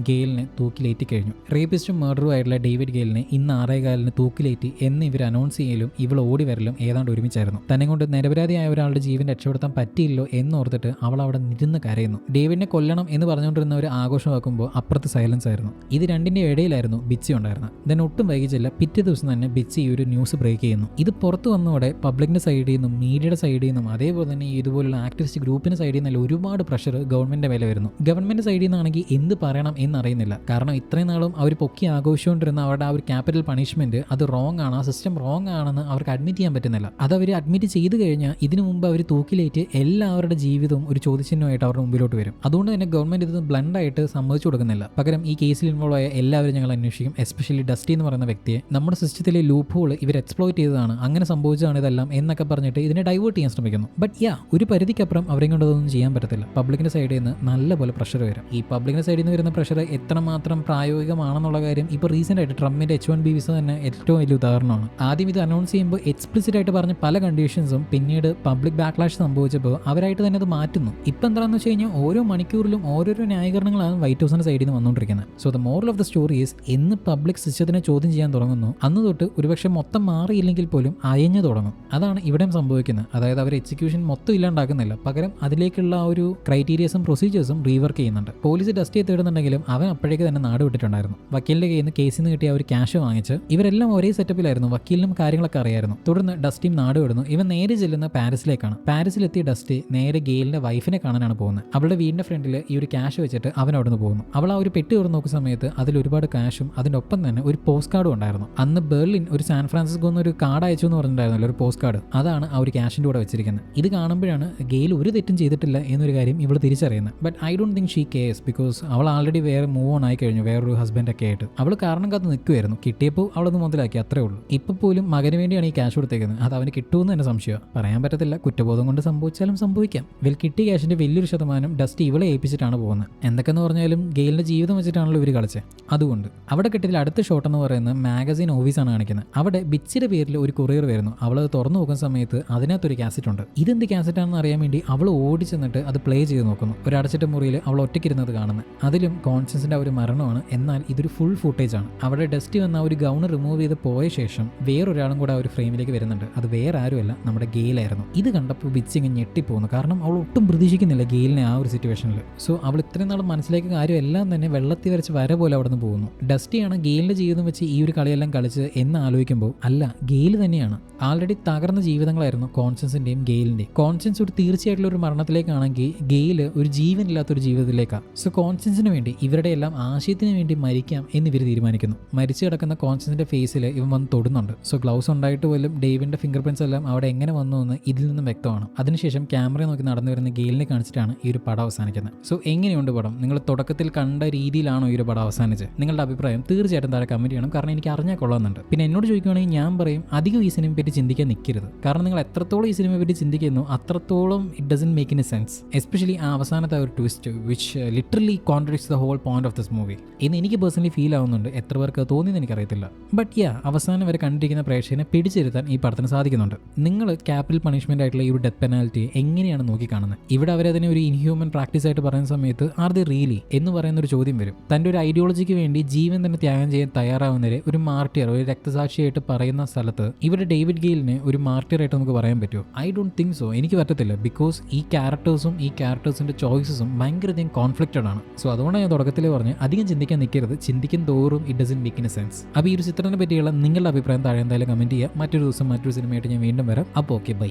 ഗെയിലിനെ തൂക്കിലേറ്റി കഴിഞ്ഞു. റേപ്പിസ്റ്റും മർഡറും ആയിട്ടുള്ള ഡേവിഡ് ഗെയിലിനെ ഇന്ന് 6:15 തൂക്കിലേറ്റി എന്ന് ഇവർ അനൗൺസ് ചെയ്യലും ഇവൾ ഓടി വരലും ഏതാണ്ട് ഒരുമിച്ചായിരുന്നു. തന്നെ കൊണ്ട് നിരപരാധിയായ ഒരാളുടെ ജീവൻ രക്ഷപ്പെടുത്താൻ പറ്റിയില്ലോ എന്നോർത്തിട്ട് അവൾ അവിടെ ഇരുന്ന് കരയുന്നു. ഡേവിഡിനെ കൊല്ലണം എന്ന് പറഞ്ഞുകൊണ്ടിരുന്ന ഒരു ആഘോഷമാക്കുമ്പോൾ അപ്പുറത്ത് സൈലൻസ് ആയിരുന്നു. ഇത് രണ്ടിന്റെ ഇടയിലായിരുന്നു ബിച്ചി ഉണ്ടായിരുന്നത്. ദെൻ ഒട്ടും വൈകിച്ചില്ല, പിറ്റേ ദിവസം തന്നെ ബിച്ചി ഈ ഒരു ന്യൂസ് ബ്രേക്ക് ചെയ്യുന്നു. ഇത് പുറത്തു വന്നതോടെ പബ്ലിക്കിന്റെ സൈഡിൽ നിന്നും മീഡിയയുടെ സൈഡിൽ നിന്നും അതേപോലെ തന്നെ ഇതുപോലുള്ള ആക്ടിവിസ്റ്റ് ഗ്രൂപ്പിന്റെ സൈഡിൽ നിന്നല്ല ഒരുപാട് പ്രഷർ ഗവൺമെന്റിന്റെ മേലെ വരുന്നു. ഗവൺമെന്റ് സൈഡിൽ നിന്നാണെങ്കിൽ എന്ത് പറയണം എന്നറിയുന്നില്ല. കാരണം ഇത്രയും നാളും അവർ പൊക്കി ആഘോഷിച്ചുകൊണ്ടിരുന്ന അവരുടെ ആ ഒരു ക്യാപിറ്റൽ പണിഷ്മെന്റ് അത് റോങ് ആണ്, ആ സിസ്റ്റം റോങ് ആണെന്ന് അവർക്ക് അഡ്മിറ്റ് ചെയ്യാൻ പറ്റുന്നില്ല. അത് അവർ അഡ്മിറ്റ് ചെയ്ത് കഴിഞ്ഞാൽ ഇതിനു മുമ്പ് അവർ തൂക്കിലേറ്റ് എല്ലാവരുടെ ജീവിതവും ഒരു ചോദ്യചിഹ്നമായിട്ട് അവരുടെ മുമ്പിലോട്ട് വരും. അതുകൊണ്ട് തന്നെ ഗവൺമെന്റ് ഇത് ബ്ലണ്ടായിട്ട് സമ്മതിച്ചു കൊടുക്കുന്നില്ല. പകരം ഈ കേസിൽ ഇൻവോൾവ് ഇൻവോൾവ് ആയ എല്ലാവരും ഞങ്ങൾ അന്വേഷിക്കും. എസ്പെഷ്യലി ഡസ്റ്റി എന്ന് പറയുന്ന വ്യക്തിയെ നമ്മുടെ സിസ്റ്റത്തിലെ ലൂപ്പ് ഹോൾ ഇവർ എക്സ്പ്ലോയിറ്റ് ചെയ്തതാണ്, അങ്ങനെ സംഭവിച്ചതാണ് ഇതെല്ലാം എന്നൊക്കെ പറഞ്ഞിട്ട് ഇതിനെ ഡൈവേർട്ട് ചെയ്യാൻ ശ്രമിക്കുന്നു. ബട്ട് ഒരു പരിധിക്കപ്പുറം അവരെ കൊണ്ട് അതൊന്നും ചെയ്യാൻ പറ്റത്തില്ല. പബ്ലിക്കിന്റെ സൈഡിൽ നിന്ന് നല്ലപോലെ പ്രഷർ വരും. ഈ പബ്ലിക്കിന്റെ സൈഡിൽ നിന്ന് വരുന്ന പ്രഷർ എത്രമാത്രം പ്രായോഗികമാണെന്നുള്ള കാര്യം ഇപ്പോൾ റീസെന്റ് ആയിട്ട് ട്രംപിന്റെ H-1B വിസ തന്നെ ഏറ്റവും വലിയ ഉദാഹരണമാണ്. ആദ്യം ഇത് അനൗൺസ് ചെയ്യുമ്പോൾ എക്സ്പ്ലിസിറ്റ് ആയിട്ട് പറഞ്ഞ പല കണ്ടീഷൻസും പിന്നീട് പബ്ലിക് ബാക്ക്ലാഷ് സംഭവിച്ചപ്പോൾ അവരായിട്ട് തന്നെ അത് മാറ്റുന്നു. ഇപ്പം എന്താണെന്ന് വെച്ച് കഴിഞ്ഞാൽ ഓരോ മണിക്കൂറിലും ഓരോരോ ന്യായീകരണങ്ങളാണ് വൈറ്റ് ഹൗസിന്റെ സൈഡിൽ നിന്ന് വന്നുകൊണ്ടിരിക്കുന്നത്. So the moral of the story is എന്ന് പബ്ലിക് സിസ്റ്റത്തിനെ ചോദ്യം ചെയ്യാൻ തുടങ്ങുന്നു അന്ന് തൊട്ട് ഒരുപക്ഷെ മൊത്തം മാറിയില്ലെങ്കിൽ പോലും അയഞ്ഞു തുടങ്ങും. അതാണ് ഇവിടെയും സംഭവിക്കുന്നത്. അതായത് അവർ എക്സിക്യൂഷൻ മൊത്തം ഇല്ലാണ്ടാക്കുന്നില്ല, പകരം അതിലേക്കുള്ള ആ ഒരു ക്രൈറ്റീരിയസും പ്രൊസീജിയേഴ്സും റീവർക്ക് ചെയ്യുന്നുണ്ട്. പോലീസ് ഡസ്റ്റിയെ തേടുന്നുണ്ടെങ്കിലും അവൻ അപ്പോഴേക്ക് തന്നെ നാട് വിട്ടിട്ടുണ്ടായിരുന്നു. വക്കീലിന്റെ കയ്യിൽ നിന്ന് കേസിൽ നിന്ന് കിട്ടിയ ഒരു ക്യാഷ് വാങ്ങിച്ച് ഇവരെല്ലാം ഒരേ സെറ്റപ്പിലായിരുന്നു. വക്കീലിനും കാര്യങ്ങളൊക്കെ അറിയായിരുന്നു. തുടർന്ന് ഡസ്റ്റിയും നാട് വിടുന്നു. ഇവൻ നേരെ ചെല്ലുന്ന പാരീസിലേക്കാണ്. പാരീസിലെത്തിയ ഡസ്റ്റി നേരെ ഗെയിലിന്റെ വൈഫിനെ കാണാനാണ് പോകുന്നത്. അവളുടെ വീടിന്റെ ഫ്രണ്ടിൽ ഈ ഒരു ക്യാഷ് വെച്ചിട്ട് അവൻ അവിടെ നിന്ന് പോകുന്നു. അവൾ ആ ഒരു പെട്ടി തുറന്ന് നോക്കുന്ന സമയത്ത് അതിൽ ഒരുപാട് ക്യാഷും അതിന്റെ ഒപ്പം തന്നെ ഒരു പോസ്റ്റ് കാർഡും ഉണ്ടായിരുന്നു. അന്ന് ബെർലിൻ ഒരു സാൻ ഫ്രാൻസിസ്കോ എന്നൊരു കാർഡ് അയച്ചു എന്ന് പറഞ്ഞിട്ടുണ്ടായിരുന്നല്ലോ, ഒരു പോസ്റ്റ് കാർഡ്. അതാണ് ആ ഒരു ക്യാഷിന്റെ കൂടെ വെച്ചിരിക്കുന്നത്. ഇത് കാണുമ്പോഴാണ് ഗെയിൽ ഒരു തെറ്റും ചെയ്തിട്ടില്ല എന്നൊരു കാര്യം ഇവൾ തിരിച്ചറിയുന്നത്. But I don't think she CARES, because അവൾ ആൾറെഡി വേറെ മൂവ് ഓൺ ആയി കഴിഞ്ഞു, വേറൊരു ഹസ്ബൻഡൊക്കെ ആയിട്ട്. അവൾ കാരണം കാത്ത് നിൽക്കുമായിരുന്നു. കിട്ടിയപ്പോൾ അവളത് മുതലാക്കി, അത്രേ ഉള്ളൂ. ഇപ്പം പോലും മകന് വേണ്ടിയാണ് ഈ ക്യാഷ് കൊടുത്തേക്കുന്നത്. അത് അവന് കിട്ടുമെന്ന് തന്നെ സംശയമാണ്. പറയാൻ പറ്റത്തില്ല, കുറ്റബോധം കൊണ്ട് സംഭവിച്ചാലും സംഭവിക്കാം. കിട്ടിയ ക്യാഷിന്റെ വലിയൊരു ശതമാനം ഡസ്റ്റി ഇവളെ ഏൽപ്പിച്ചിട്ടാണ് പോകുന്നത്. എന്തൊക്കെയെന്ന് പറഞ്ഞാലും ഗെയിലിന്റെ ജീവിതം വെച്ചിട്ടാണല്ലോ ഇവർ കളിച്ചത്. അതുകൊണ്ട് അവിടെ കിട്ടിയ അടുത്ത ഷോട്ട് എന്ന് പറയുന്നത് മാഗസീൻ ഓഫീസാണ് കാണിക്കുന്നത്. അവിടെ ബിച്ചിയുടെ പേരിൽ ഒരു കൊറിയർ വരുന്നു. അവളത് തുറന്നു നോക്കുന്ന സമയത്ത് അതിനകത്തൊരു കാസറ്റ് ഉണ്ട്. ഇതെന്ത് കാസറ്റാണെന്ന് അറിയാൻ വേണ്ടി അവൾ ഓടി ചെന്നിട്ട് അത് പ്ലേ ചെയ്ത് നോക്കുന്നു. ഒരു അടച്ചിട്ട മുറിയിൽ അവൾ ഒറ്റയ്ക്കിരുന്നത് കാണുന്നത്. അതിലും കോൺഷ്യൻസിന്റെ ഒരു മരണമാണ്. എന്നാൽ ഇതൊരു ഫുൾ ഫുട്ടേജ് ആണ്. അവിടെ ഡസ്റ്റി വന്ന ഒരു ഗൗൺ റിമൂവ് ചെയ്ത് പോയ ശേഷം വേറൊരാളും കൂടെ ആ ഒരു ഫ്രെയിമിലേക്ക് വരുന്നുണ്ട്. അത് വേറെ ആരുമല്ല, നമ്മുടെ ഗെയിലായിരുന്നു. ഇത് കണ്ടപ്പോൾ ബിച്ച് ഇങ്ങനെ ഞെട്ടിപ്പോകുന്നു. കാരണം അവൾ ഒട്ടും പ്രതീക്ഷിക്കുന്നില്ല ഗെയിലിനെ ആ ഒരു സിറ്റുവേഷനിൽ. സോ അവൾ ഇത്രയും നാൾ മനസ്സിലേക്ക് കാര്യം എല്ലാം തന്നെ വെള്ളത്തിൽ വരച്ച് വര പോലെ അവിടെ നിന്ന് പോകുന്നു. ഡസ്റ്റിയാണ് ഗെയിലിന്റെ ജീവിതം വെച്ച് ഈ ഒരു കളിയെല്ലാം കളിച്ച് എന്ന് ആലോചിക്കുമ്പോൾ അല്ല, ഗെയിൽ തന്നെയാണ്. ആൾറെഡി തകർന്ന ജീവിതങ്ങളായിരുന്നു കോൺഷ്യൻസിന്റെയും ഗെയിലിന്റെയും. കോൺഷ്യൻസ് ഒരു തീർച്ചയായിട്ടുള്ള ഒരു മരണത്തിലേക്കാണെങ്കിൽ ഗെയില് ഒരു ജീവനില്ലാത്തൊരു ജീവിതത്തിലേക്കാണ്. സോ കോൺഷ്യൻസിന് വേണ്ടി ഇവരുടെ എല്ലാം ആശയത്തിന് വേണ്ടി മരിക്കാം എന്ന് ഇവർ തീരുമാനിക്കുന്നു. മരിച്ചു കിടക്കുന്ന കോൺഷ്യൻസിന്റെ ഫേസിൽ ഇവൻ വന്ന് തൊടുന്നുണ്ട്. സോ ഗ്ലൗസ് ഉണ്ടായിട്ട് പോലും ഡേവിന്റെ ഫിംഗർ പ്രിന്റ്സ് എല്ലാം അവിടെ എങ്ങനെ വന്നു എന്ന് ഇതിൽ നിന്നും വ്യക്തമാണ്. അതിനുശേഷം ക്യാമറ നോക്കി നടന്നു വരുന്ന ഗെയിലിനെ കാണിച്ചിട്ടാണ് ഈ ഒരു പടം അവസാനിക്കുന്നത്. സോ എങ്ങനെയുണ്ട് പടം? നിങ്ങൾ തുടക്കത്തിൽ കണ്ട രീതിയിലാണോ ഈ ഒരു പടം അവസാനിച്ചത്? നിങ്ങളുടെ അഭിപ്രായം തീർച്ചയായിട്ടും താഴെ കമന്റ് ചെയ്യണം. കാരണം എനിക്ക് അറിഞ്ഞാൽ കൊള്ളാമെന്നുണ്ട്. പിന്നെ എന്നോട് ചോദിക്കുകയാണെങ്കിൽ ഞാൻ പറയും അധികം ഈ സിനിമയെ പറ്റി ചിന്തിക്കാൻ നിൽക്കരുത്. കാരണം നിങ്ങൾ എത്രത്തോളം ഈ സിനിമയെ പറ്റി ചിന്തിക്കുന്നു അത്രത്തോളം ഇറ്റ് ഡസൻ മേക്ക് ഇൻ എ സെൻസ്. എസ്പെഷ്യലി ആ അവസാനത്തെ ഒരു twist which literally contradicts the whole point of this movie എന്ന് എനിക്ക് പേഴ്സണലി ഫീൽ ആവുന്നുണ്ട്. എത്ര പേർക്ക് തോന്നിയെന്ന് എനിക്കറിയത്തില്ല. ബട്ട് അവസാനം വരെ കണ്ടിരിക്കുന്ന പ്രേക്ഷകനെ പിടിച്ചിരുത്താൻ ഈ പടത്തിന് സാധിക്കുന്നുണ്ട്. നിങ്ങൾ ക്യാപിറ്റൽ പണിഷ്മെന്റ് ആയിട്ടുള്ള ഈ ഒരു ഡെത്ത് പെനാൽറ്റി എങ്ങനെയാണ് നോക്കിക്കാണുന്നത്? ഇവിടെ അവരതിനെ ഒരു ഇൻഹ്യൂമൻ പ്രാക്ടീസ് ആയിട്ട് പറയുന്ന സമയത്ത് ആർ ദി റിയലി എന്ന് പറയുന്ന ഒരു ചോദ്യം വരും. തൻ്റെ ഒരു ഐഡിയോളജിക്ക് വേണ്ടി ജീവൻ തന്നെ ത്യാഗം ചെയ്യാൻ തയ്യാറാവുന്നവരെ ഒരു മാർട്ടിയർ, ഒരു രക്തസാക്ഷിയായിട്ട് പറയുന്ന സ്ഥലത്ത് ഇവിടെ ഡേവിഡ് ഗെയിലിനെ ഒരു മാർട്ടിയറായിട്ട് നമുക്ക് പറയാൻ പറ്റുമോ? I don't think so. എനിക്ക് പറ്റത്തില്ല. ബിക്കോസ് ഈ ക്യാരക്ടേഴ്സിന്റെ ചോയ്സസും ഭയങ്കരധികം കോൺഫ്ലിക്റ്റഡ് ആണ്. സോ അതുകൊണ്ടാണ് ഞാൻ തുടക്കത്തിൽ പറഞ്ഞ് അധികം ചിന്തിക്കാൻ നിൽക്കരുത്. ചിന്തിക്കും തോറും ഇറ്റ് ഡസൻ മേക്ക് ഇൻ എ സെൻസ്. അപ്പോൾ ഈ ഒരു ചിത്രത്തിനെ പറ്റിയുള്ള നിങ്ങളുടെ അഭിപ്രായം താഴെ എന്തായാലും കമന്റ് ചെയ്യുക. മറ്റൊരു ദിവസം മറ്റൊരു സിനിമയായിട്ട് ഞാൻ വീണ്ടും വരാം. അപ്പോൾ ഓക്കെ, ബൈ.